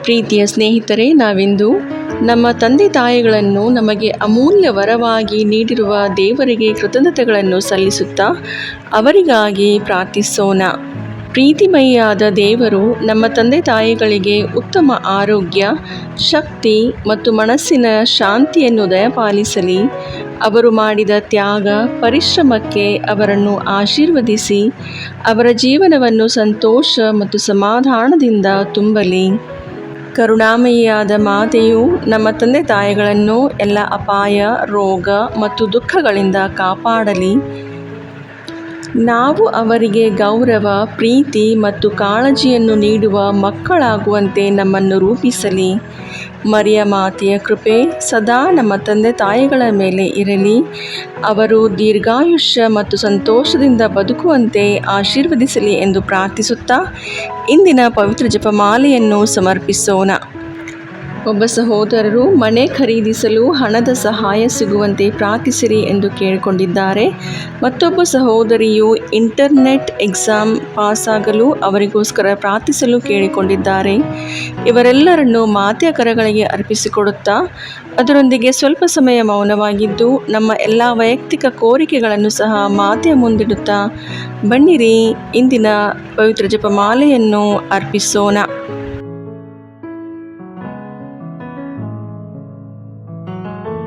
ಪ್ರೀತಿಯ ಸ್ನೇಹಿತರೆ, ನಾವಿಂದು ನಮ್ಮ ತಂದೆ ತಾಯಿಗಳನ್ನು ನಮಗೆ ಅಮೂಲ್ಯ ವರವಾಗಿ ನೀಡಿರುವ ದೇವರಿಗೆ ಕೃತಜ್ಞತೆಗಳನ್ನು ಸಲ್ಲಿಸುತ್ತಾ ಅವರಿಗಾಗಿ ಪ್ರಾರ್ಥಿಸೋಣ. ಪ್ರೀತಿಮಯಿಯಾದ ದೇವರು ನಮ್ಮ ತಂದೆ ತಾಯಿಗಳಿಗೆ ಉತ್ತಮ ಆರೋಗ್ಯ, ಶಕ್ತಿ ಮತ್ತು ಮನಸ್ಸಿನ ಶಾಂತಿಯನ್ನು ದಯಪಾಲಿಸಲಿ. ಅವರು ಮಾಡಿದ ತ್ಯಾಗ, ಪರಿಶ್ರಮಕ್ಕೆ ಅವರನ್ನು ಆಶೀರ್ವದಿಸಿ ಅವರ ಜೀವನವನ್ನು ಸಂತೋಷ ಮತ್ತು ಸಮಾಧಾನದಿಂದ ತುಂಬಲಿ. ಕರುಣಾಮಯಿಯಾದ ಮಾತೆಯು ನಮ್ಮ ತಂದೆ ತಾಯಿಗಳನ್ನು ಎಲ್ಲ ಅಪಾಯ, ರೋಗ ಮತ್ತು ದುಃಖಗಳಿಂದ ಕಾಪಾಡಲಿ. ನಾವು ಅವರಿಗೆ ಗೌರವ, ಪ್ರೀತಿ ಮತ್ತು ಕಾಳಜಿಯನ್ನು ನೀಡುವ ಮಕ್ಕಳಾಗುವಂತೆ ನಮ್ಮನ್ನು ರೂಪಿಸಲಿ. ಮರಿಯ ಮಾತೆಯ ಕೃಪೆ ಸದಾ ನಮ್ಮ ತಂದೆ ತಾಯಿಗಳ ಮೇಲೆ ಇರಲಿ. ಅವರು ದೀರ್ಘಾಯುಷ್ಯ ಮತ್ತು ಸಂತೋಷದಿಂದ ಬದುಕುವಂತೆ ಆಶೀರ್ವದಿಸಲಿ ಎಂದು ಪ್ರಾರ್ಥಿಸುತ್ತಾ ಇಂದಿನ ಪವಿತ್ರ ಜಪಮಾಲೆಯನ್ನು ಸಮರ್ಪಿಸೋಣ. ಒಬ್ಬ ಸಹೋದರರು ಮನೆ ಖರೀದಿಸಲು ಹಣದ ಸಹಾಯ ಸಿಗುವಂತೆ ಪ್ರಾರ್ಥಿಸಿರಿ ಎಂದು ಕೇಳಿಕೊಂಡಿದ್ದಾರೆ. ಮತ್ತೊಬ್ಬ ಸಹೋದರಿಯು ಇಂಟರ್ನೆಟ್ ಎಕ್ಸಾಮ್ ಪಾಸಾಗಲು ಅವರಿಗೋಸ್ಕರ ಪ್ರಾರ್ಥಿಸಲು ಕೇಳಿಕೊಂಡಿದ್ದಾರೆ. ಇವರೆಲ್ಲರನ್ನು ಮಾತೆಯ ಕರಗಳಿಗೆ ಅರ್ಪಿಸಿಕೊಡುತ್ತಾ ಅದರೊಂದಿಗೆ ಸ್ವಲ್ಪ ಸಮಯ ಮೌನವಾಗಿದ್ದು ನಮ್ಮ ಎಲ್ಲ ವೈಯಕ್ತಿಕ ಕೋರಿಕೆಗಳನ್ನು ಸಹ ಮಾತೆಯ ಮುಂದಿಡುತ್ತಾ ಬನ್ನಿರಿ ಇಂದಿನ ಪವಿತ್ರ ಜಪಮಾಲೆಯನ್ನು ಅರ್ಪಿಸೋಣ.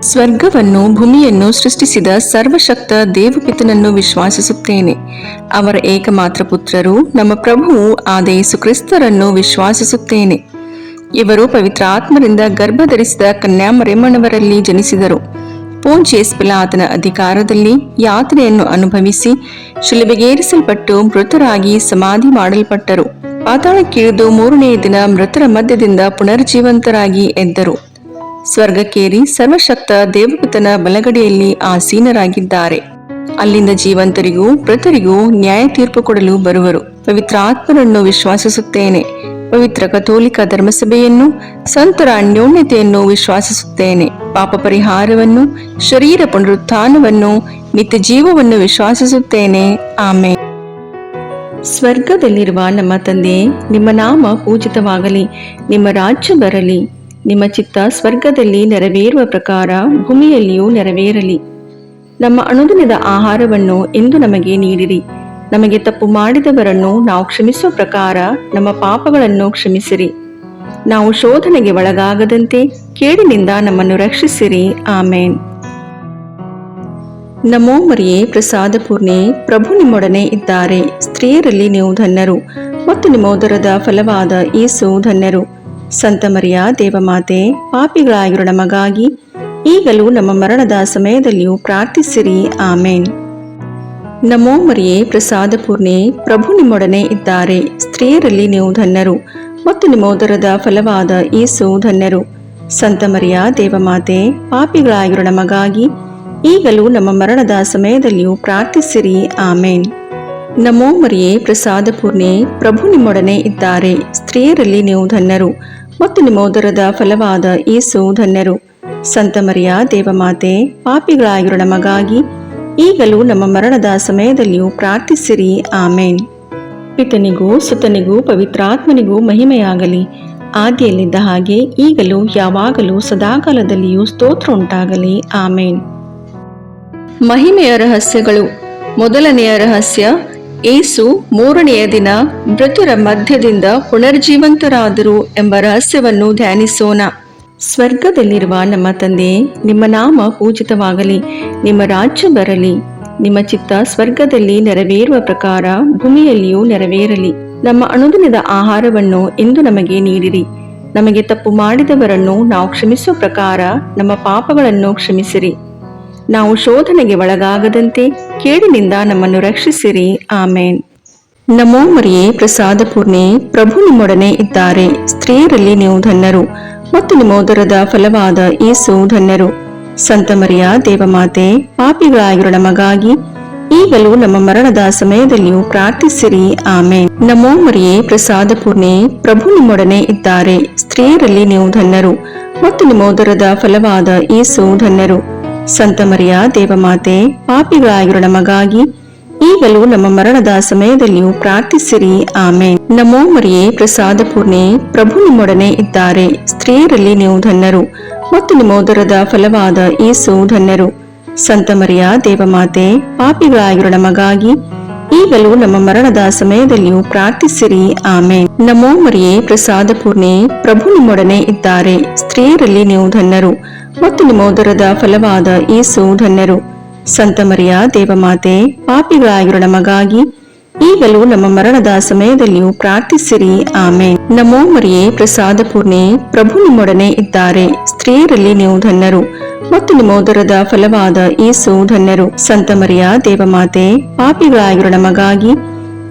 ಸ್ವರ್ಗವನ್ನು ಭೂಮಿಯನ್ನು ಸೃಷ್ಟಿಸಿದ ಸರ್ವಶಕ್ತ ದೇವಪಿತನನ್ನು ವಿಶ್ವಾಸಿಸುತ್ತೇನೆ. ಅವರ ಏಕಮಾತ್ರ ಪುತ್ರರು ನಮ್ಮ ಪ್ರಭುವು ಆದ ಯೇಸು ಕ್ರಿಸ್ತರನ್ನು ವಿಶ್ವಾಸಿಸುತ್ತೇನೆ. ಇವರು ಪವಿತ್ರಾತ್ಮರಿಂದ ಗರ್ಭಧರಿಸಿದ ಕನ್ಯಾಮರಿಯಮ್ಮನವರಲ್ಲಿ ಜನಿಸಿದರು. ಪೋಂಚಿಯಸ್ ಪಿಲಾತನ ಅಧಿಕಾರದಲ್ಲಿ ಯಾತನೆಯನ್ನು ಅನುಭವಿಸಿ ಶಿಲುಬೆಗೇರಿಸಲ್ಪಟ್ಟು ಮೃತರಾಗಿ ಸಮಾಧಿ ಮಾಡಲ್ಪಟ್ಟರು. ಪಾತಾಳಕ್ಕಿಳಿದು ಮೂರನೆಯ ದಿನ ಮೃತರ ಮಧ್ಯದಿಂದ ಪುನರ್ಜೀವಂತರಾಗಿ ಎದ್ದರು. ಸ್ವರ್ಗಕ್ಕೇರಿ ಸರ್ವಶಕ್ತ ದೇವಪಿತನ ಬಲಗಡೆಯಲ್ಲಿ ಆಸೀನರಾಗಿದ್ದಾರೆ. ಅಲ್ಲಿಂದ ಜೀವಂತರಿಗೂ ಮೃತರಿಗೂ ನ್ಯಾಯ ತೀರ್ಪು ಕೊಡಲು ಬರುವರು. ಪವಿತ್ರಾತ್ಮರನ್ನು ವಿಶ್ವಾಸಿಸುತ್ತೇನೆ. ಪವಿತ್ರ ಕಥೋಲಿಕ ಧರ್ಮಸಭೆಯನ್ನು, ಸಂತರ ಅನ್ಯೋನ್ಯತೆಯನ್ನು ವಿಶ್ವಾಸಿಸುತ್ತೇನೆ. ಪಾಪ ಪರಿಹಾರವನ್ನು, ಶರೀರ ಪುನರುತ್ಥಾನವನ್ನು, ನಿತ್ಯ ಜೀವವನ್ನು ವಿಶ್ವಾಸಿಸುತ್ತೇನೆ. ಆಮೇನ್. ಸ್ವರ್ಗದಲ್ಲಿರುವ ನಮ್ಮ ತಂದೆಯೇ, ನಿಮ್ಮ ನಾಮ ಪೂಜಿತವಾಗಲಿ. ನಿಮ್ಮ ರಾಜ್ಯ ಬರಲಿ. ನಿಮ್ಮ ಚಿತ್ತ ಸ್ವರ್ಗದಲ್ಲಿ ನೆರವೇರುವ ಪ್ರಕಾರ ಭೂಮಿಯಲ್ಲಿಯೂ ನೆರವೇರಲಿ. ನಮ್ಮ ಅನುದಿನದ ಆಹಾರವನ್ನು ಇಂದು ನಮಗೆ ನೀಡಿರಿ. ನಮಗೆ ತಪ್ಪು ಮಾಡಿದವರನ್ನು ನಾವು ಕ್ಷಮಿಸುವ ಪ್ರಕಾರ ನಮ್ಮ ಪಾಪಗಳನ್ನು ಕ್ಷಮಿಸಿರಿ. ನಾವು ಶೋಧನೆಗೆ ಒಳಗಾಗದಂತೆ ಕೇಡಿನಿಂದ ನಮ್ಮನ್ನು ರಕ್ಷಿಸಿರಿ. ಆಮೇನ್. ನಮೋ ಮರಿಯೇ, ಪ್ರಸಾದ ಪೂರ್ಣೆ, ಪ್ರಭು ನಿಮ್ಮೊಡನೆ ಇದ್ದಾರೆ. ಸ್ತ್ರೀಯರಲ್ಲಿ ನೀವು ಧನ್ಯರು ಮತ್ತು ನಿಮ್ಮ ಉದರದ ಫಲವಾದ ಯೇಸು ಧನ್ಯರು. ಸಂತ ಮರಿಯ ದೇವಮಾತೆ, ಪಾಪಿಗಳಾಗಿರೋ ನಮಗಾಗಿ ಈಗಲೂ ನಮ್ಮ ಮರಣದ ಸಮಯದಲ್ಲಿಯೂ ಪ್ರಾರ್ಥಿಸಿರಿ. ಆಮೇನ್. ನಮೋ ಮರಿಯೇ, ಪ್ರಸಾದ ಪೂರ್ಣೆ, ಪ್ರಭು ನಿಮ್ಮೊಡನೆ ಇದ್ದಾರೆ. ಸ್ತ್ರೀಯರಲ್ಲಿ ನೀವು ಧನ್ಯರು ಮತ್ತು ನಿಮ್ಮ ಉದರದ ಫಲವಾದ ಯೇಸು ಧನ್ಯರು. ಸಂತ ಮರಿಯ ದೇವಮಾತೆ, ಪಾಪಿಗಳಾಗಿರೋ ನಮಗಾಗಿ ಈಗಲೂ ನಮ್ಮ ಮರಣದ ಸಮಯದಲ್ಲಿಯೂ ಪ್ರಾರ್ಥಿಸಿರಿ. ಆಮೇನ್. ನಮೋ ಮರಿಯೇ, ಪ್ರಸಾದ ಪೂರ್ಣೆ, ಪ್ರಭು ನಿಮ್ಮೊಡನೆ ಇದ್ದಾರೆ. ಸ್ತ್ರೀಯರಲ್ಲಿ ನೀವು ಧನ್ಯರು ಮತ್ತು ನಿಮ್ಮ ಉದರದ ಫಲವಾದ ಯೇಸು ಧನ್ಯರು. ಸಂತ ಮರಿಯ ದೇವಮಾತೆ, ಪಾಪಿಗಳಾಗಿರೋ ನಮಗಾಗಿ ಈಗಲೂ ನಮ್ಮ ಮರಣದ ಸಮಯದಲ್ಲಿಯೂ ಪ್ರಾರ್ಥಿಸಿರಿ. ಆಮೇನ್. ಪಿತನಿಗೂ ಸುತನಿಗೂ ಪವಿತ್ರಾತ್ಮನಿಗೂ ಮಹಿಮೆಯಾಗಲಿ. ಆದಿಯಲ್ಲಿದ್ದ ಹಾಗೆ ಈಗಲೂ ಯಾವಾಗಲೂ ಸದಾಕಾಲದಲ್ಲಿಯೂ ಸ್ತೋತ್ರ ಉಂಟಾಗಲಿ. ಆಮೇನ್. ಮಹಿಮೆಯ ರಹಸ್ಯಗಳು. ಮೊದಲನೆಯ ರಹಸ್ಯ, ಯೇಸು ಮೂರನೆಯ ದಿನ ಮೃತರ ಮಧ್ಯದಿಂದ ಪುನರ್ಜೀವಂತರಾದರು ಎಂಬ ರಹಸ್ಯವನ್ನು ಧ್ಯಾನಿಸೋಣ. ಸ್ವರ್ಗದಲ್ಲಿರುವ ನಮ್ಮ ತಂದೆಯೇ, ನಿಮ್ಮ ನಾಮ ಪೂಜಿತವಾಗಲಿ. ನಿಮ್ಮ ರಾಜ್ಯ ಬರಲಿ. ನಿಮ್ಮ ಚಿತ್ತ ಸ್ವರ್ಗದಲ್ಲಿ ನೆರವೇರುವ ಪ್ರಕಾರ ಭೂಮಿಯಲ್ಲಿಯೂ ನೆರವೇರಲಿ. ನಮ್ಮ ಅನುದಿನದ ಆಹಾರವನ್ನು ಇಂದು ನಮಗೆ ನೀಡಿರಿ. ನಮಗೆ ತಪ್ಪು ಮಾಡಿದವರನ್ನು ನಾವು ಕ್ಷಮಿಸುವ ಪ್ರಕಾರ ನಮ್ಮ ಪಾಪಗಳನ್ನು ಕ್ಷಮಿಸಿರಿ. ನಾವು ಶೋಧನೆಗೆ ಒಳಗಾಗದಂತೆ ಕೇಡಿನಿಂದ ನಮ್ಮನ್ನು ರಕ್ಷಿಸಿರಿ. ಆಮೇನ್. ನಮೋ ಮರಿಯೇ, ಪ್ರಸಾದ ಪೂರ್ಣೆ, ಪ್ರಭು ನಿಮ್ಮೊಡನೆ ಇದ್ದಾರೆ. ಸ್ತ್ರೀಯರಲ್ಲಿ ನೀವು ಧನ್ಯರು ಮತ್ತು ನಿಮ್ಮ ಉದರದ ಫಲವಾದ ಯೇಸು ಧನ್ಯರು. ಸಂತ ಮರಿಯ ದೇವಮಾತೆ, ಪಾಪಿಗಳಾಗಿರೋ ನಮಗಾಗಿ ಈಗಲೂ ನಮ್ಮ ಮರಣದ ಸಮಯದಲ್ಲಿಯೂ ಪ್ರಾರ್ಥಿಸಿರಿ. ಆಮೇನ್. ನಮೋ ಮರಿಯೇ, ಪ್ರಸಾದ ಪೂರ್ಣೆ, ಪ್ರಭು ನಿಮ್ಮೊಡನೆ ಇದ್ದಾರೆ. ಸ್ತ್ರೀಯರಲ್ಲಿ ನೀವು ಧನ್ಯರು ಮತ್ತು ನಿಮ್ಮ ಉದರದ ಫಲವಾದ ಯೇಸು ಧನ್ಯರು. ಸಂತ ಮರಿಯ ದೇವಮಾತೆ, ಪಾಪಿಗಳಾಗಿರೋ ನಮಗಾಗಿ ಈಗಲೂ ನಮ್ಮ ಮರಣದ ಸಮಯದಲ್ಲಿಯೂ ಪ್ರಾರ್ಥಿಸಿರಿ. ಆಮೇನ್. ನಮೋ ಮರಿಯೇ, ಪ್ರಸಾದ ಪೂರ್ಣೆ, ಪ್ರಭು ನಿಮ್ಮೊಡನೆ ಇದ್ದಾರೆ. ಸ್ತ್ರೀಯರಲ್ಲಿ ನೀವು ಧನ್ಯರು ಮತ್ತು ನಿಮ್ಮ ಉದರದ ಫಲವಾದ ಯೇಸು ಧನ್ಯರು. ಸಂತ ಮರಿಯ ದೇವಮಾತೆ, ಪಾಪಿಗಳಾಗಿರೋ ನಮಗಾಗಿ ಈಗಲೂ ನಮ್ಮ ಮರಣದ ಸಮಯದಲ್ಲಿಯೂ ಪ್ರಾರ್ಥಿಸಿರಿ. ಆಮೇನ್. ನಮೋ ಮರಿಯೇ, ಪ್ರಸಾದ ಪೂರ್ಣೆ, ಪ್ರಭು ನಿಮ್ಮೊಡನೆ ಇದ್ದಾರೆ. ಸ್ತ್ರೀಯರಲ್ಲಿ ನೀವು ಧನ್ಯರು ಮತ್ತು ನಿಮ್ಮ ಉದರದ ಫಲವಾದ ಯೇಸು ಧನ್ಯರು. ಸಂತ ಮರಿಯ ದೇವಮಾತೆ, ಪಾಪಿಗಳಾಗಿರೋ ನಮಗಾಗಿ ಈಗಲೂ ನಮ್ಮ ಮರಣದ ಸಮಯದಲ್ಲಿಯೂ ಪ್ರಾರ್ಥಿಸಿರಿ. ಆಮೇನ್. ನಮೋ ಮರಿಯೇ, ಪ್ರಸಾದ ಪೂರ್ಣೆ, ಪ್ರಭು ನಿಮ್ಮೊಡನೆ ಇದ್ದಾರೆ. ಸ್ತ್ರೀಯರಲ್ಲಿ ನೀವು ಧನ್ಯರು ಮತ್ತು ನಿಮ್ಮ ಉದರದ ಫಲವಾದ ಯೇಸು ಧನ್ಯರು. ಸಂತ ಮರಿಯ ದೇವಮಾತೆ, ಪಾಪಿಗಳಾಗಿರೋ ನಮಗಾಗಿ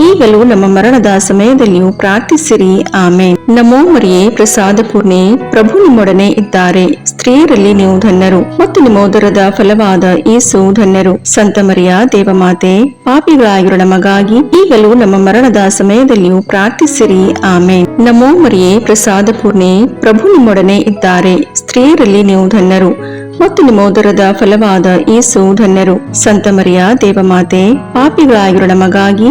ಈಗಲೂ ನಮ್ಮ ಮರಣದ ಸಮಯದಲ್ಲಿಯೂ ಪ್ರಾರ್ಥಿಸಿರಿ. ಆಮೇನ್. ನಮೋ ಮರಿಯೇ, ಪ್ರಸಾದ ಪೂರ್ಣೆ, ಪ್ರಭು ನಿಮ್ಮೊಡನೆ ಇದ್ದಾರೆ. ಸ್ತ್ರೀಯರಲ್ಲಿ ನೀವು ಧನ್ಯರು ಮತ್ತು ನಿಮ್ಮ ಉದರದ ಫಲವಾದ ಯೇಸು ಧನ್ಯರು. ಸಂತ ಮರಿಯ ದೇವಮಾತೆ, ಪಾಪಿಗಳಾಗಿರೋ ನಮಗಾಗಿ ಈಗಲೂ ನಮ್ಮ ಮರಣದ ಸಮಯದಲ್ಲಿಯೂ ಪ್ರಾರ್ಥಿಸಿರಿ. ಆಮೇನ್. ನಮೋ ಮರಿಯೇ, ಪ್ರಸಾದ ಪೂರ್ಣೆ, ಪ್ರಭು ನಿಮ್ಮೊಡನೆ ಇದ್ದಾರೆ. ಸ್ತ್ರೀಯರಲ್ಲಿ ನೀವು ಧನ್ಯರು ಮತ್ತು ನಿಮ್ಮ ಉದರದ ಫಲವಾದ ಯೇಸು ಧನ್ಯರು. ಸಂತ ಮರಿಯ ದೇವಮಾತೆ, ಪಾಪಿಗಳಾಗಿರೋ ನಮಗಾಗಿ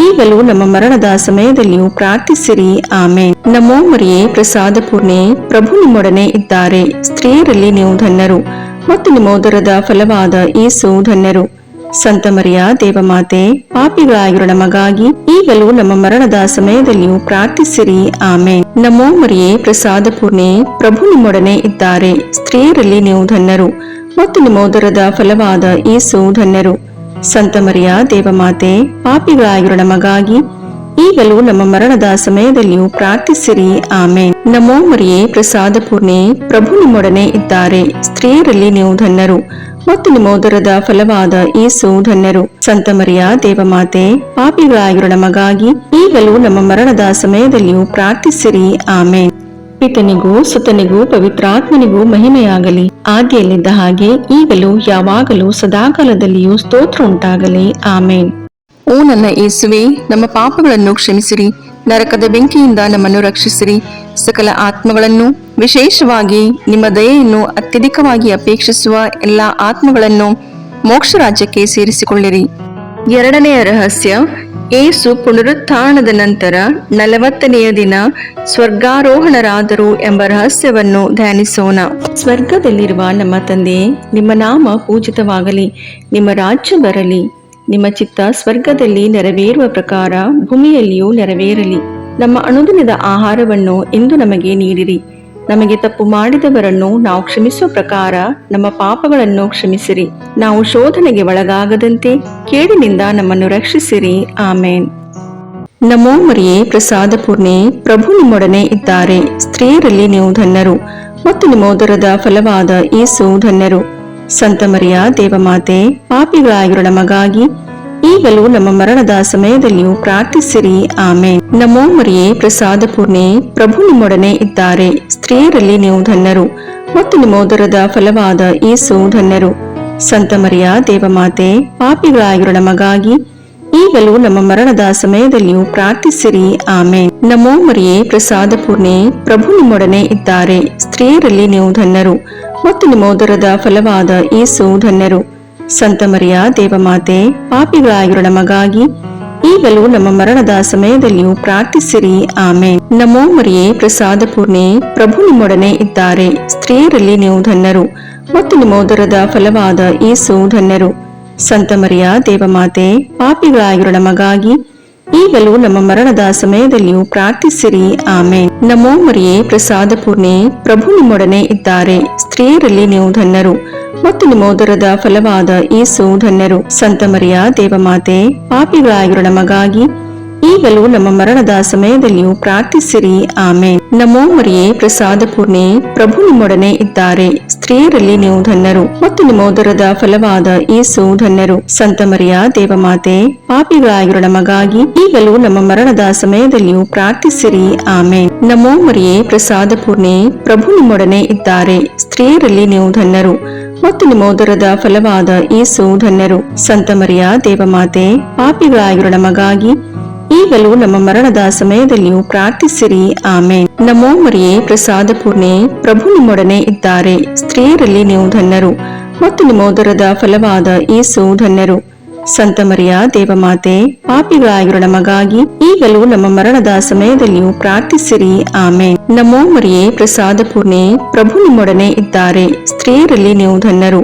ಈಗಲೂ ನಮ್ಮ ಮರಣದ ಸಮಯದಲ್ಲಿಯೂ ಪ್ರಾರ್ಥಿಸಿರಿ. ಆಮೇನ್. ನಮೋ ಮರಿಯೇ, ಪ್ರಸಾದ ಪೂರ್ಣೆ, ಪ್ರಭು ನಿಮ್ಮೊಡನೆ ಇದ್ದಾರೆ. ಸ್ತ್ರೀಯರಲ್ಲಿ ನೀವು ಧನ್ಯರು ಮತ್ತು ನಿಮ್ಮ ಉದರದ ಫಲವಾದ ಯೇಸು ಧನ್ಯರು. ಸಂತ ಮರಿಯ ದೇವಮಾತೆ, ಪಾಪಿಗಳಾಗಿರೋ ನಮಗಾಗಿ ಈಗಲೂ ನಮ್ಮ ಮರಣದ ಸಮಯದಲ್ಲಿಯೂ ಪ್ರಾರ್ಥಿಸಿರಿ. ಆಮೇನ್. ನಮೋ ಮರಿಯೇ, ಪ್ರಸಾದ ಪೂರ್ಣೆ, ಪ್ರಭು ನಿಮ್ಮೊಡನೆ ಇದ್ದಾರೆ. ಸ್ತ್ರೀಯರಲ್ಲಿ ನೀವು ಧನ್ಯರು ಮತ್ತು ನಿಮ್ಮ ಉದರದ ಫಲವಾದ ಯೇಸು ಧನ್ಯರು. ಸಂತ ಮರಿಯ ದೇವಮಾತೆ, ಪಾಪಿಗಳಾಗಿರೋ ನಮಗಾಗಿ ಈಗಲೂ ನಮ್ಮ ಮರಣದ ಸಮಯದಲ್ಲಿಯೂ ಪ್ರಾರ್ಥಿಸಿರಿ. ಆಮೇನ್. ನಮೋ ಮರಿಯೇ, ಪ್ರಸಾದ ಪೂರ್ಣೆ, ಪ್ರಭು ನಿಮ್ಮೊಡನೆ ಇದ್ದಾರೆ. ಸ್ತ್ರೀಯರಲ್ಲಿ ನೀವು ಧನ್ಯರು ಮತ್ತು ನಿಮ್ಮ ಉದರದ ಫಲವಾದ ಯೇಸು ಧನ್ಯರು. ಸಂತ ಮರಿಯ ದೇವಮಾತೆ, ಪಾಪಿಗಳಾಗಿರೋ ನಮಗಾಗಿ ಈಗಲೂ ನಮ್ಮ ಮರಣದ ಸಮಯದಲ್ಲಿಯೂ ಪ್ರಾರ್ಥಿಸಿರಿ. ಆಮೇನ್. ಪಿತನಿಗೂ ಸುತನಿಗೂ ಪವಿತ್ರಾತ್ಮನಿಗೂ ಮಹಿಮೆಯಾಗಲಿ, ಆದಿಯಲ್ಲಿದ್ದ ಹಾಗೆ ಈಗಲೂ ಯಾವಾಗಲೂ ಸದಾಕಾಲದಲ್ಲಿಯೂ ಸ್ತೋತ್ರ ಉಂಟಾಗಲಿ. ಆಮೇನ್. ಓ ನನ್ನ ಯೇಸುವೆ, ನಮ್ಮ ಪಾಪಗಳನ್ನು ಕ್ಷಮಿಸಿರಿ, ನರಕದ ಬೆಂಕಿಯಿಂದ ನಮ್ಮನ್ನು ರಕ್ಷಿಸಿರಿ, ಸಕಲ ಆತ್ಮಗಳನ್ನು, ವಿಶೇಷವಾಗಿ ನಿಮ್ಮ ದಯೆಯನ್ನು ಅತ್ಯಧಿಕವಾಗಿ ಅಪೇಕ್ಷಿಸುವ ಎಲ್ಲ ಆತ್ಮಗಳನ್ನು ಮೋಕ್ಷ ರಾಜ್ಯಕ್ಕೆ ಸೇರಿಸಿಕೊಳ್ಳಿರಿ. ಎರಡನೆಯ ರಹಸ್ಯ, ಯೇಸು ಪುನರುತ್ಥಾನದ ನಂತರ 40ನೆಯ ದಿನ ಸ್ವರ್ಗಾರೋಹಣರಾದರು ಎಂಬ ರಹಸ್ಯವನ್ನು ಧ್ಯಾನಿಸೋಣ. ಸ್ವರ್ಗದಲ್ಲಿರುವ ನಮ್ಮ ತಂದೆಯೇ, ನಿಮ್ಮ ನಾಮ ಪೂಜಿತವಾಗಲಿ, ನಿಮ್ಮ ರಾಜ್ಯ ಬರಲಿ, ನಿಮ್ಮ ಚಿತ್ತ ಸ್ವರ್ಗದಲ್ಲಿ ನೆರವೇರುವ ಪ್ರಕಾರ ಭೂಮಿಯಲ್ಲಿಯೂ ನೆರವೇರಲಿ. ನಮ್ಮ ಅನುದಿನದ ಆಹಾರವನ್ನು ಇಂದು ನಮಗೆ ನೀಡಿರಿ. ನಮಗೆ ತಪ್ಪು ಮಾಡಿದವರನ್ನು ನಾವು ಕ್ಷಮಿಸುವ ಪ್ರಕಾರ ನಮ್ಮ ಪಾಪಗಳನ್ನು ಕ್ಷಮಿಸಿರಿ. ನಾವು ಶೋಧನೆಗೆ ಒಳಗಾಗದಂತೆ ಕೇಡಿನಿಂದ ನಮ್ಮನ್ನು ರಕ್ಷಿಸಿರಿ. ಆಮೇನ್. ನಮೋ ಮರಿಯೇ, ಪ್ರಸಾದ ಪೂರ್ಣೆ, ಪ್ರಭು ನಿಮ್ಮೊಡನೆ ಇದ್ದಾರೆ. ಸ್ತ್ರೀಯರಲ್ಲಿ ನೀವು ಧನ್ಯರು ಮತ್ತು ನಿಮ್ಮ ಉದರದ ಫಲವಾದ ಯೇಸು ಧನ್ಯರು. ಸಂತ ಮರಿಯ ದೇವಮಾತೆ, ಪಾಪಿಗಳಾಗಿರೋ ನಮಗಾಗಿ ಈಗಲೂ ನಮ್ಮ ಮರಣದ ಸಮಯದಲ್ಲಿಯೂ ಪ್ರಾರ್ಥಿಸಿರಿ. ಆಮೇನ್. ನಮೋ ಮರಿಯೇ, ಪ್ರಸಾದ ಪೂರ್ಣೆ, ಪ್ರಭು ನಿಮ್ಮೊಡನೆ ಇದ್ದಾರೆ. ಸ್ತ್ರೀಯರಲ್ಲಿ ನೀವು ಧನ್ಯರು ಮತ್ತು ನಿಮ್ಮ ಉದರದ ಫಲವಾದ ಯೇಸು ಧನ್ಯರು. ಸಂತ ಮರಿಯ ದೇವಮಾತೆ, ಪಾಪಿಗಳಾಗಿರೋ ನಮಗಾಗಿ ಈಗಲೂ ನಮ್ಮ ಮರಣದ ಸಮಯದಲ್ಲಿಯೂ ಪ್ರಾರ್ಥಿಸಿರಿ. ಆಮೇನ್. ನಮೋ ಮರಿಯೇ, ಪ್ರಸಾದ ಪೂರ್ಣೆ, ಪ್ರಭು ನಿಮ್ಮೊಡನೆ ಇದ್ದಾರೆ. ಸ್ತ್ರೀಯರಲ್ಲಿ ನೀವು ಧನ್ಯರು ಮತ್ತು ನಿಮ್ಮ ಉದರದ ಫಲವಾದ ಯೇಸು ಧನ್ಯರು. ಸಂತ ಮರಿಯ ದೇವಮಾತೆ, ಪಾಪಿಗಳಾಗಿರೋ ನಮಗಾಗಿ ಈಗಲೂ ನಮ್ಮ ಮರಣದ ಸಮಯದಲ್ಲಿಯೂ ಪ್ರಾರ್ಥಿಸಿರಿ. ಆಮೇನ್. ನಮೋ ಮರಿಯೇ, ಪ್ರಸಾದ ಪೂರ್ಣೆ, ಪ್ರಭು ನಿಮ್ಮೊಡನೆ ಇದ್ದಾರೆ. ಸ್ತ್ರೀಯರಲ್ಲಿ ನೀವು ಧನ್ಯರು ಮತ್ತು ನಿಮ್ಮ ಉದರದ ಫಲವಾದ ಯೇಸು ಧನ್ಯರು. ಸಂತ ಮರಿಯ ದೇವಮಾತೆ, ಪಾಪಿಗಳಾಗಿರೋ ನಮಗಾಗಿ ಈಗಲೂ ನಮ್ಮ ಮರಣದ ಸಮಯದಲ್ಲಿಯೂ ಪ್ರಾರ್ಥಿಸಿರಿ. ಆಮೇನ್. ನಮೋ ಮರಿಯೇ, ಪ್ರಸಾದ ಪೂರ್ಣೆ, ಪ್ರಭು ನಿಮ್ಮೊಡನೆ ಇದ್ದಾರೆ. ಸ್ತ್ರೀಯರಲ್ಲಿ ನೀವು ಧನ್ಯರು ಮತ್ತು ನಿಮ್ಮ ಉದರದ ಫಲವಾದ ಯೇಸು ಧನ್ಯರು. ಸಂತ ಮರಿಯ ದೇವಮಾತೆ, ಪಾಪಿಗಳಾಗಿರೋ ನಮಗಾಗಿ ಈಗಲೂ ನಮ್ಮ ಮರಣದ ಸಮಯದಲ್ಲಿಯೂ ಪ್ರಾರ್ಥಿಸಿರಿ. ಆಮೇನ್. ನಮೋ ಮರಿಯೇ, ಪ್ರಸಾದ ಪೂರ್ಣೆ, ಪ್ರಭು ನಿಮ್ಮೊಡನೆ ಇದ್ದಾರೆ. ಸ್ತ್ರೀಯರಲ್ಲಿ ನೀವು ಧನ್ಯರು ಮತ್ತು ನಿಮ್ಮ ಉದರದ ಫಲವಾದ ಯೇಸು ಧನ್ಯರು. ಸಂತ ಮರಿಯ ದೇವಮಾತೆ, ಪಾಪಿಗಳಾಗಿರೋ ನಮಗಾಗಿ ಈಗಲೂ ನಮ್ಮ ಮರಣದ ಸಮಯದಲ್ಲಿಯೂ ಪ್ರಾರ್ಥಿಸಿರಿ. ಆಮೇನ್. ನಮೋ ಮರಿಯೇ, ಪ್ರಸಾದ ಪೂರ್ಣೆ, ಪ್ರಭು ನಿಮ್ಮೊಡನೆ ಇದ್ದಾರೆ. ಸ್ತ್ರೀಯರಲ್ಲಿ ನೀವು ಧನ್ಯರು ಮತ್ತು ನಿಮ್ಮ ಉದರದ ಫಲವಾದ ಯೇಸು ಧನ್ಯರು. ಸಂತ ಮರಿಯ ದೇವಮಾತೆ, ಪಾಪಿಗಳಾಗಿರೋ ನಮಗಾಗಿ ಈಗಲೂ ನಮ್ಮ ಮರಣದ ಸಮಯದಲ್ಲಿಯೂ ಪ್ರಾರ್ಥಿಸಿರಿ. ಆಮೇನ್. ನಮೋ ಮರಿಯೇ, ಪ್ರಸಾದ ಪೂರ್ಣೆ, ಪ್ರಭು ನಿಮ್ಮೊಡನೆ ಇದ್ದಾರೆ. ಸ್ತ್ರೀಯರಲ್ಲಿ ನೀವು ಧನ್ಯರು ಮತ್ತು ನಿಮ್ಮ ಉದರದ ಫಲವಾದ ಯೇಸು ಧನ್ಯರು. ಸಂತ ಮರಿಯ ದೇವಮಾತೆ, ಪಾಪಿಗಳಾಗಿರೋ ನಮಗಾಗಿ ಈಗಲೂ ನಮ್ಮ ಮರಣದ ಸಮಯದಲ್ಲಿಯೂ ಪ್ರಾರ್ಥಿಸಿರಿ. ಆಮೇನ್. ನಮೋ ಮರಿಯೇ, ಪ್ರಸಾದ ಪೂರ್ಣೆ, ಪ್ರಭು ನಿಮ್ಮೊಡನೆ ಇದ್ದಾರೆ. ಸ್ತ್ರೀಯರಲ್ಲಿ ನೀವು ಧನ್ಯರು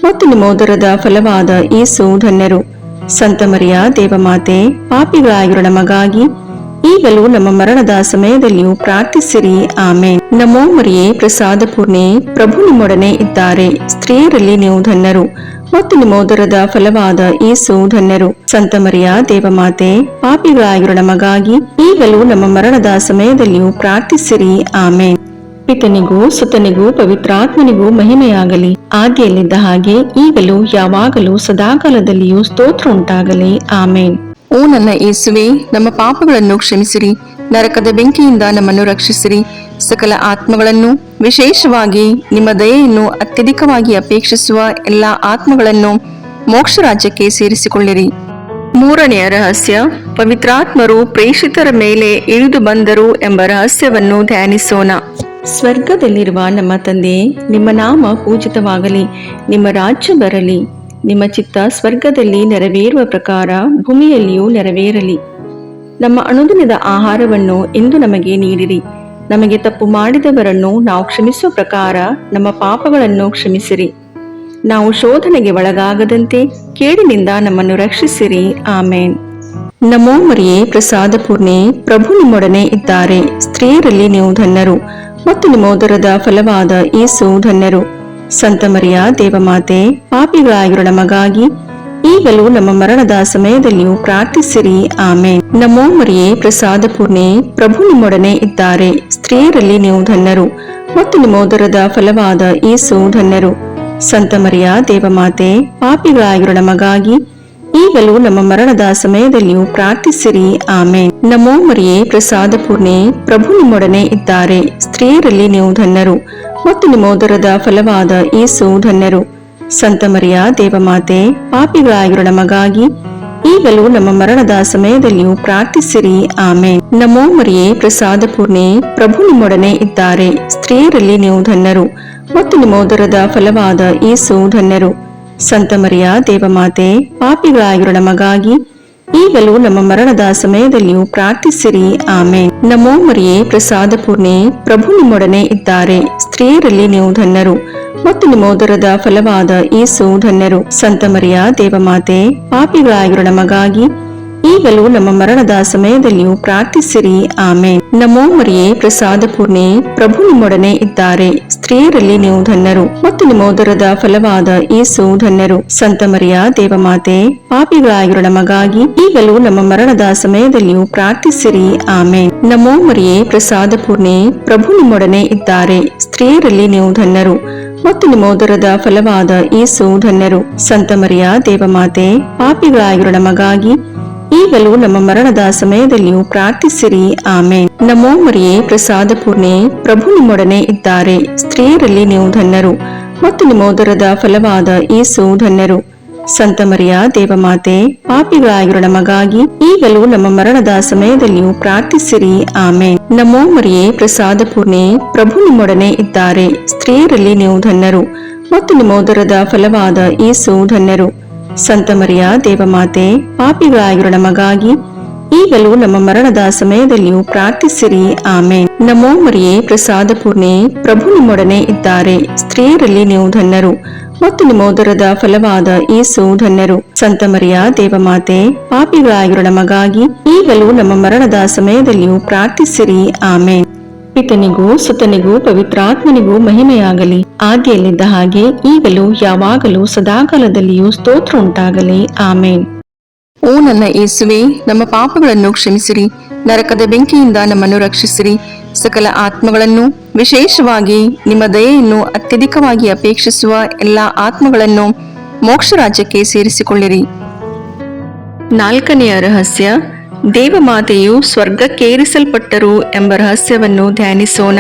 ಮತ್ತು ನಿಮ್ಮ ಉದರದ ಫಲವಾದ ಯೇಸು ಧನ್ಯರು. ಸಂತ ಮರಿಯ ದೇವಮಾತೆ, ಪಾಪಿಗಳಾಗಿರೋ ನಮಗಾಗಿ ಈಗಲೂ ನಮ್ಮ ಮರಣದ ಸಮಯದಲ್ಲಿಯೂ ಪ್ರಾರ್ಥಿಸಿರಿ. ಆಮೇನ್. ನಮೋ ಮರಿಯೇ, ಪ್ರಸಾದ ಪೂರ್ಣೆ, ಪ್ರಭು ನಿಮ್ಮೊಡನೆ ಇದ್ದಾರೆ. ಸ್ತ್ರೀಯರಲ್ಲಿ ನೀವು ಧನ್ಯರು ಮತ್ತು ನಿಮ್ಮ ಉದರದ ಫಲವಾದ ಯೇಸು ಧನ್ಯರು. ಸಂತ ಮರಿಯ ದೇವಮಾತೆ, ಪಾಪಿಗಳಾಗಿರೋ ನಮಗಾಗಿ ಈಗಲೂ ನಮ್ಮ ಮರಣದ ಸಮಯದಲ್ಲಿಯೂ ಪ್ರಾರ್ಥಿಸಿರಿ. ಆಮೇನ್. ಪಿತನಿಗೂ ಸುತನಿಗೂ ಪವಿತ್ರಾತ್ಮನಿಗೂ ಮಹಿಮೆಯಾಗಲಿ, ಆದಿಯಲ್ಲಿದ್ದ ಹಾಗೆ ಈಗಲೂ ಯಾವಾಗಲೂ ಸದಾಕಾಲದಲ್ಲಿಯೂ ಸ್ತೋತ್ರ ಉಂಟಾಗಲಿ. ಆಮೇನ್. ಓ ನನ್ನ ಯೇಸುವೆ, ನಮ್ಮ ಪಾಪಗಳನ್ನು ಕ್ಷಮಿಸಿರಿ, ನರಕದ ಬೆಂಕಿಯಿಂದ ನಮ್ಮನ್ನು ರಕ್ಷಿಸಿರಿ, ಸಕಲ ಆತ್ಮಗಳನ್ನು, ವಿಶೇಷವಾಗಿ ನಿಮ್ಮ ದಯೆಯನ್ನು ಅತ್ಯಧಿಕವಾಗಿ ಅಪೇಕ್ಷಿಸುವ ಎಲ್ಲ ಆತ್ಮಗಳನ್ನು ಮೋಕ್ಷ ರಾಜ್ಯಕ್ಕೆ ಸೇರಿಸಿಕೊಳ್ಳಿರಿ. ಮೂರನೆಯ ರಹಸ್ಯ, ಪವಿತ್ರಾತ್ಮರು ಪ್ರೇಷಿತರ ಮೇಲೆ ಇಳಿದು ಬಂದರು ಎಂಬ ರಹಸ್ಯವನ್ನು ಧ್ಯಾನಿಸೋಣ. ಸ್ವರ್ಗದಲ್ಲಿರುವ ನಮ್ಮ ತಂದೆ, ನಿಮ್ಮ ನಾಮ ಪೂಜಿತವಾಗಲಿ, ನಿಮ್ಮ ರಾಜ್ಯ ಬರಲಿ, ನಿಮ್ಮ ಚಿತ್ತ ಸ್ವರ್ಗದಲ್ಲಿ ನೆರವೇರುವ ಪ್ರಕಾರ ಭೂಮಿಯಲ್ಲಿಯೂ ನೆರವೇರಲಿ. ನಮ್ಮ ಅನುದಿನದ ಆಹಾರವನ್ನು ಇಂದು ನಮಗೆ ನೀಡಿರಿ. ನಮಗೆ ತಪ್ಪು ಮಾಡಿದವರನ್ನು ನಾವು ಕ್ಷಮಿಸುವ ಪ್ರಕಾರ ನಮ್ಮ ಪಾಪಗಳನ್ನು ಕ್ಷಮಿಸಿರಿ. ನಾವು ಶೋಧನೆಗೆ ಒಳಗಾಗದಂತೆ ಕೇಡಿನಿಂದ ನಮ್ಮನ್ನು ರಕ್ಷಿಸಿರಿ. ಆಮೇನ್. ನಮೋ ಮರಿಯೇ, ಪ್ರಸಾದ ಪೂರ್ಣೆ, ಪ್ರಭು ನಿಮ್ಮೊಡನೆ ಇದ್ದಾರೆ. ಸ್ತ್ರೀಯರಲ್ಲಿ ನೀವು ಧನ್ಯರು ಮತ್ತು ನಿಮ್ಮ ಉದರದ ಫಲವಾದ ಯೇಸು ಧನ್ಯರು. ಸಂತ ಮರಿಯ ದೇವಮಾತೆ, ಪಾಪಿಗಳಾಗಿರೋ ನಮಗಾಗಿ ಈಗಲೂ ನಮ್ಮ ಮರಣದ ಸಮಯದಲ್ಲಿಯೂ ಪ್ರಾರ್ಥಿಸಿರಿ. ಆಮೇನ್. ನಮೋ ಮರಿಯೇ, ಪ್ರಸಾದ ಪೂರ್ಣೆ, ಪ್ರಭು ನಿಮ್ಮೊಡನೆ ಇದ್ದಾರೆ. ಸ್ತ್ರೀಯರಲ್ಲಿ ನೀವು ಧನ್ಯರು ಮತ್ತು ನಿಮ್ಮ ಉದರದ ಫಲವಾದ ಯೇಸು ಧನ್ಯರು. ಸಂತ ಮರಿಯ ದೇವಮಾತೆ, ಪಾಪಿಗಳಾಗಿರೋ ನಮಗಾಗಿ ಈಗಲೂ ನಮ್ಮ ಮರಣದ ಸಮಯದಲ್ಲಿಯೂ ಪ್ರಾರ್ಥಿಸಿರಿ. ಆಮೇನ್. ನಮೋ ಮರಿಯೇ, ಪ್ರಸಾದ ಪೂರ್ಣೆ, ಪ್ರಭು ನಿಮ್ಮೊಡನೆ ಇದ್ದಾರೆ. ಸ್ತ್ರೀಯರಲ್ಲಿ ನೀವು ಧನ್ಯರು ಮತ್ತು ನಿಮ್ಮ ಉದರದ ಫಲವಾದ ಯೇಸು ಧನ್ಯರು. ಸಂತ ಮರಿಯ ದೇವಮಾತೆ, ಪಾಪಿಗಳಾಗಿರೋ ನಮಗಾಗಿ ಈಗಲೂ ನಮ್ಮ ಮರಣದ ಸಮಯದಲ್ಲಿಯೂ ಪ್ರಾರ್ಥಿಸಿರಿ. ಆಮೇನ್. ನಮೋ ಮರಿಯೇ, ಪ್ರಸಾದ ಪೂರ್ಣೆ, ಪ್ರಭು ನಿಮ್ಮೊಡನೆ ಇದ್ದಾರೆ. ಸ್ತ್ರೀಯರಲ್ಲಿ ನೀವು ಧನ್ಯರು ಮತ್ತು ನಿಮ್ಮ ಉದರದ ಫಲವಾದ ಯೇಸು ಧನ್ಯರು. ಸಂತ ಮರಿಯ ದೇವಮಾತೆ, ಪಾಪಿಗಳಾಗಿರೋ ನಮಗಾಗಿ ಈಗಲೂ ನಮ್ಮ ಮರಣದ ಸಮಯದಲ್ಲಿಯೂ ಪ್ರಾರ್ಥಿಸಿರಿ. ಆಮೇನ್. ನಮೋ ಮರಿಯೇ, ಪ್ರಸಾದ ಪೂರ್ಣೆ, ಪ್ರಭು ನಿಮ್ಮೊಡನೆ ಇದ್ದಾರೆ. ಸ್ತ್ರೀಯರಲ್ಲಿ ನೀವು ಧನ್ಯರು ಮತ್ತು ನಿಮ್ಮ ಉದರದ ಫಲವಾದ ಯೇಸು ಧನ್ಯರು. ಸಂತ ಮರಿಯ ದೇವಮಾತೆ, ಪಾಪಿಗಳಾಗಿರೋ ನಮಗಾಗಿ ಈಗಲೂ ನಮ್ಮ ಮರಣದ ಸಮಯದಲ್ಲಿಯೂ ಪ್ರಾರ್ಥಿಸಿರಿ. ಆಮೇನ್. ನಮೋ ಮರಿಯೇ, ಪ್ರಸಾದ ಪೂರ್ಣೆ, ಪ್ರಭು ನಿಮ್ಮೊಡನೆ ಇದ್ದಾರೆ. ಸ್ತ್ರೀಯರಲ್ಲಿ ನೀವು ಧನ್ಯರು ಮತ್ತು ನಿಮ್ಮ ಉದರದ ಫಲವಾದ ಯೇಸು ಧನ್ಯರು. ಸಂತ ಮರಿಯ ದೇವಮಾತೆ, ಪಾಪಿಗಳಾಗಿರೋ ನಮಗಾಗಿ ಈಗಲೂ ನಮ್ಮ ಮರಣದ ಸಮಯದಲ್ಲಿಯೂ ಪ್ರಾರ್ಥಿಸಿರಿ. ಆಮೇನ್. ನಮೋ ಮರಿಯೇ, ಪ್ರಸಾದ ಪೂರ್ಣೆ, ಪ್ರಭು ನಿಮ್ಮೊಡನೆ ಇದ್ದಾರೆ. ಸ್ತ್ರೀಯರಲ್ಲಿ ನೀವು ಧನ್ಯರು ಮತ್ತು ನಿಮ್ಮ ಉದರದ ಫಲವಾದ ಯೇಸು ಧನ್ಯರು. ಸಂತ ಮರಿಯ ದೇವಮಾತೆ, ಪಾಪಿಗಳಾಗಿರೋ ನಮಗಾಗಿ ಈಗಲೂ ನಮ್ಮ ಮರಣದ ಸಮಯದಲ್ಲಿಯೂ ಪ್ರಾರ್ಥಿಸಿರಿ. ಆಮೇನ್. ನಮೋ ಮರಿಯೇ, ಪ್ರಸಾದ ಪೂರ್ಣೆ, ಪ್ರಭು ನಿಮ್ಮೊಡನೆ ಇದ್ದಾರೆ. ಸ್ತ್ರೀಯರಲ್ಲಿ ನೀವು ಧನ್ಯರು ಮತ್ತು ನಿಮ್ಮ ಉದರದ ಫಲವಾದ ಯೇಸು ಧನ್ಯರು. ಸಂತ ಮರಿಯ ದೇವಮಾತೆ, ಪಾಪಿಗಳಾಗಿರೋ ನಮಗಾಗಿ ಈಗಲೂ ನಮ್ಮ ಮರಣದ ಸಮಯದಲ್ಲಿಯೂ ಪ್ರಾರ್ಥಿಸಿರಿ. ಆಮೇನ್. ನಮೋ ಮರಿಯೇ, ಪ್ರಸಾದ ಪೂರ್ಣೆ, ಪ್ರಭು ನಿಮ್ಮೊಡನೆ ಇದ್ದಾರೆ. ಸ್ತ್ರೀಯರಲ್ಲಿ ನೀವು ಧನ್ಯರು ಮತ್ತು ನಿಮ್ಮ ಉದರದ ಫಲವಾದ ಯೇಸು ಧನ್ಯರು. ಸಂತ ಮರಿಯ ದೇವಮಾತೆ, ಪಾಪಿಗಳಾಗಿರೋ ನಮಗಾಗಿ ಈಗಲೂ ನಮ್ಮ ಮರಣದ ಸಮಯದಲ್ಲಿಯೂ ಪ್ರಾರ್ಥಿಸಿರಿ. ಆಮೇನ್. ನಮೋ ಮರಿಯೇ, ಪ್ರಸಾದ ಪೂರ್ಣೆ, ಪ್ರಭು ನಿಮ್ಮೊಡನೆ ಇದ್ದಾರೆ. ಸ್ತ್ರೀಯರಲ್ಲಿ ನೀವು ಧನ್ಯರು ಮತ್ತು ನಿಮ್ಮ ಉದರದ ಫಲವಾದ ಯೇಸು ಧನ್ಯರು. ಸಂತ ಮರಿಯ ದೇವಮಾತೆ, ಪಾಪಿಗಳಾಗಿರೋ ನಮಗಾಗಿ ಈಗಲೂ ನಮ್ಮ ಮರಣದ ಸಮಯದಲ್ಲಿಯೂ ಪ್ರಾರ್ಥಿಸಿರಿ. ಆಮೇನ್. ಪಿತನಿಗೂ ಸುತನಿಗೂ ಪವಿತ್ರಾತ್ಮನಿಗೂ ಮಹಿಮೆಯಾಗಲಿ, ಆದಿಯಲ್ಲಿದ್ದ ಹಾಗೆ ಈಗಲೂ ಯಾವಾಗಲೂ ಸದಾಕಾಲದಲ್ಲಿಯೂ ಸ್ತೋತ್ರ ಉಂಟಾಗಲಿ. ಆಮೇನ್. ಓ ನನ್ನ ಯೇಸುವೆ, ನಮ್ಮ ಪಾಪಗಳನ್ನು ಕ್ಷಮಿಸಿರಿ, ನರಕದ ಬೆಂಕಿಯಿಂದ ನಮ್ಮನ್ನು ರಕ್ಷಿಸಿರಿ, ಸಕಲ ಆತ್ಮಗಳನ್ನು, ವಿಶೇಷವಾಗಿ ನಿಮ್ಮ ದಯೆಯನ್ನು ಅತ್ಯಧಿಕವಾಗಿ ಅಪೇಕ್ಷಿಸುವ ಎಲ್ಲ ಆತ್ಮಗಳನ್ನು ಮೋಕ್ಷ ರಾಜ್ಯಕ್ಕೆ ಸೇರಿಸಿಕೊಳ್ಳಿರಿ. ನಾಲ್ಕನೆಯ ರಹಸ್ಯ, ದೇವಮಾತೆಯು ಸ್ವರ್ಗಕ್ಕೇರಿಸಲ್ಪಟ್ಟರು ಎಂಬ ರಹಸ್ಯವನ್ನು ಧ್ಯಾನಿಸೋಣ.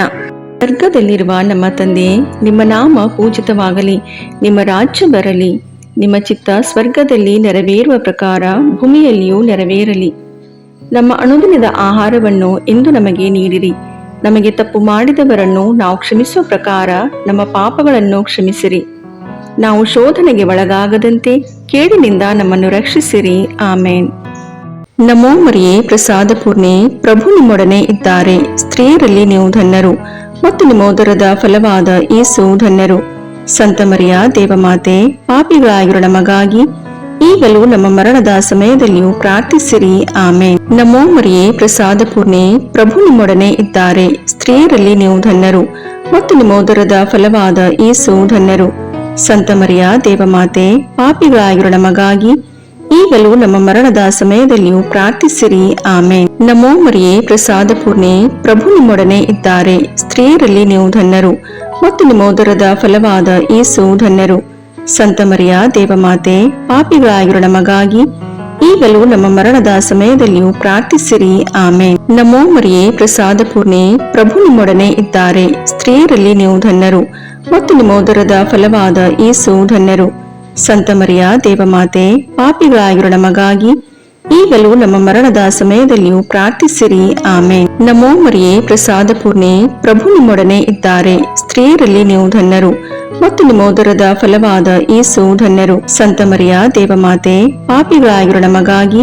ಸ್ವರ್ಗದಲ್ಲಿರುವ ನಮ್ಮ ತಂದೆ, ನಿಮ್ಮ ನಾಮ ಪೂಜಿತವಾಗಲಿ, ನಿಮ್ಮ ರಾಜ್ಯ ಬರಲಿ, ನಿಮ್ಮ ಚಿತ್ತ ಸ್ವರ್ಗದಲ್ಲಿ ನೆರವೇರುವ ಪ್ರಕಾರ ಭೂಮಿಯಲ್ಲಿಯೂ ನೆರವೇರಲಿ. ನಮ್ಮ ಅನುದಿನದ ಆಹಾರವನ್ನು ಇಂದು ನಮಗೆ ನೀಡಿರಿ. ನಮಗೆ ತಪ್ಪು ಮಾಡಿದವರನ್ನು ನಾವು ಕ್ಷಮಿಸುವ ಪ್ರಕಾರ ನಮ್ಮ ಪಾಪಗಳನ್ನು ಕ್ಷಮಿಸಿರಿ. ನಾವು ಶೋಧನೆಗೆ ಒಳಗಾಗದಂತೆ ಕೇಡಿನಿಂದ ನಮ್ಮನ್ನು ರಕ್ಷಿಸಿರಿ. ಆಮೇನ್. ನಮೋ ಮರಿಯೇ, ಪ್ರಸಾದ ಪೂರ್ಣೆ, ಪ್ರಭು ನಿಮ್ಮೊಡನೆ ಇದ್ದಾರೆ. ಸ್ತ್ರೀಯರಲ್ಲಿ ನೀವು ಧನ್ಯರು ಮತ್ತು ನಿಮ್ಮ ಉದರದ ಫಲವಾದ ಯೇಸು ಧನ್ಯರು. ಸಂತ ಮರಿಯ ದೇವಮಾತೆ, ಪಾಪಿಗಳಾಗಿರೋ ನಮಗಾಗಿ ಈಗಲೂ ನಮ್ಮ ಮರಣದ ಸಮಯದಲ್ಲಿಯೂ ಪ್ರಾರ್ಥಿಸಿರಿ. ಆಮೇನ್. ನಮೋ ಮರಿಯೇ, ಪ್ರಸಾದ ಪೂರ್ಣೆ, ಪ್ರಭು ನಿಮ್ಮೊಡನೆ ಇದ್ದಾರೆ. ಸ್ತ್ರೀಯರಲ್ಲಿ ನೀವು ಧನ್ಯರು ಮತ್ತು ನಿಮ್ಮ ಉದರದ ಫಲವಾದ ಯೇಸು ಧನ್ಯರು. ಸಂತ ಮರಿಯ ದೇವಮಾತೆ, ಪಾಪಿಗಳಾಗಿರೋ ನಮಗಾಗಿ ಈಗಲೂ ನಮ್ಮ ಮರಣದ ಸಮಯದಲ್ಲಿಯೂ ಪ್ರಾರ್ಥಿಸಿರಿ. ಆಮೇನ್. ನಮೋ ಮರಿಯೇ, ಪ್ರಸಾದ ಪೂರ್ಣೆ, ಪ್ರಭು ನಿಮ್ಮೊಡನೆ ಇದ್ದಾರೆ. ಸ್ತ್ರೀಯರಲ್ಲಿ ನೀವು ಧನ್ಯರು ಮತ್ತು ನಿಮ್ಮ ಉದರದ ಫಲವಾದ ಯೇಸು ಧನ್ಯರು. ಸಂತ ಮರಿಯ ದೇವಮಾತೆ, ಪಾಪಿಗಳಾಗಿರೋ ನಮಗಾಗಿ ಈಗಲೂ ನಮ್ಮ ಮರಣದ ಸಮಯದಲ್ಲಿಯೂ ಪ್ರಾರ್ಥಿಸಿರಿ. ಆಮೇನ್. ನಮೋ ಮರಿಯೇ, ಪ್ರಸಾದ ಪೂರ್ಣೆ, ಪ್ರಭು ನಿಮ್ಮೊಡನೆ ಇದ್ದಾರೆ. ಸ್ತ್ರೀಯರಲ್ಲಿ ನೀವು ಧನ್ಯರು ಮತ್ತು ನಿಮ್ಮ ಉದರದ ಫಲವಾದ ಯೇಸು ಧನ್ಯರು. ಸಂತ ಮರಿಯ ದೇವಮಾತೆ, ಪಾಪಿಗಳಾಗಿರೋ ನಮಗಾಗಿ ಈಗಲೂ ನಮ್ಮ ಮರಣದ ಸಮಯದಲ್ಲಿಯೂ ಪ್ರಾರ್ಥಿಸಿರಿ. ಆಮೇನ್. ನಮೋ ಮರಿಯೇ, ಪ್ರಸಾದ ಪೂರ್ಣೆ, ಪ್ರಭು ನಿಮ್ಮೊಡನೆ ಇದ್ದಾರೆ. ಸ್ತ್ರೀಯರಲ್ಲಿ ನೀವು ಧನ್ಯರು ಮತ್ತು ನಿಮ್ಮ ಉದರದ ಫಲವಾದ ಯೇಸು ಧನ್ಯರು. ಸಂತ ಮರಿಯ ದೇವಮಾತೆ, ಪಾಪಿಗಳಾಗಿರೋ ನಮಗಾಗಿ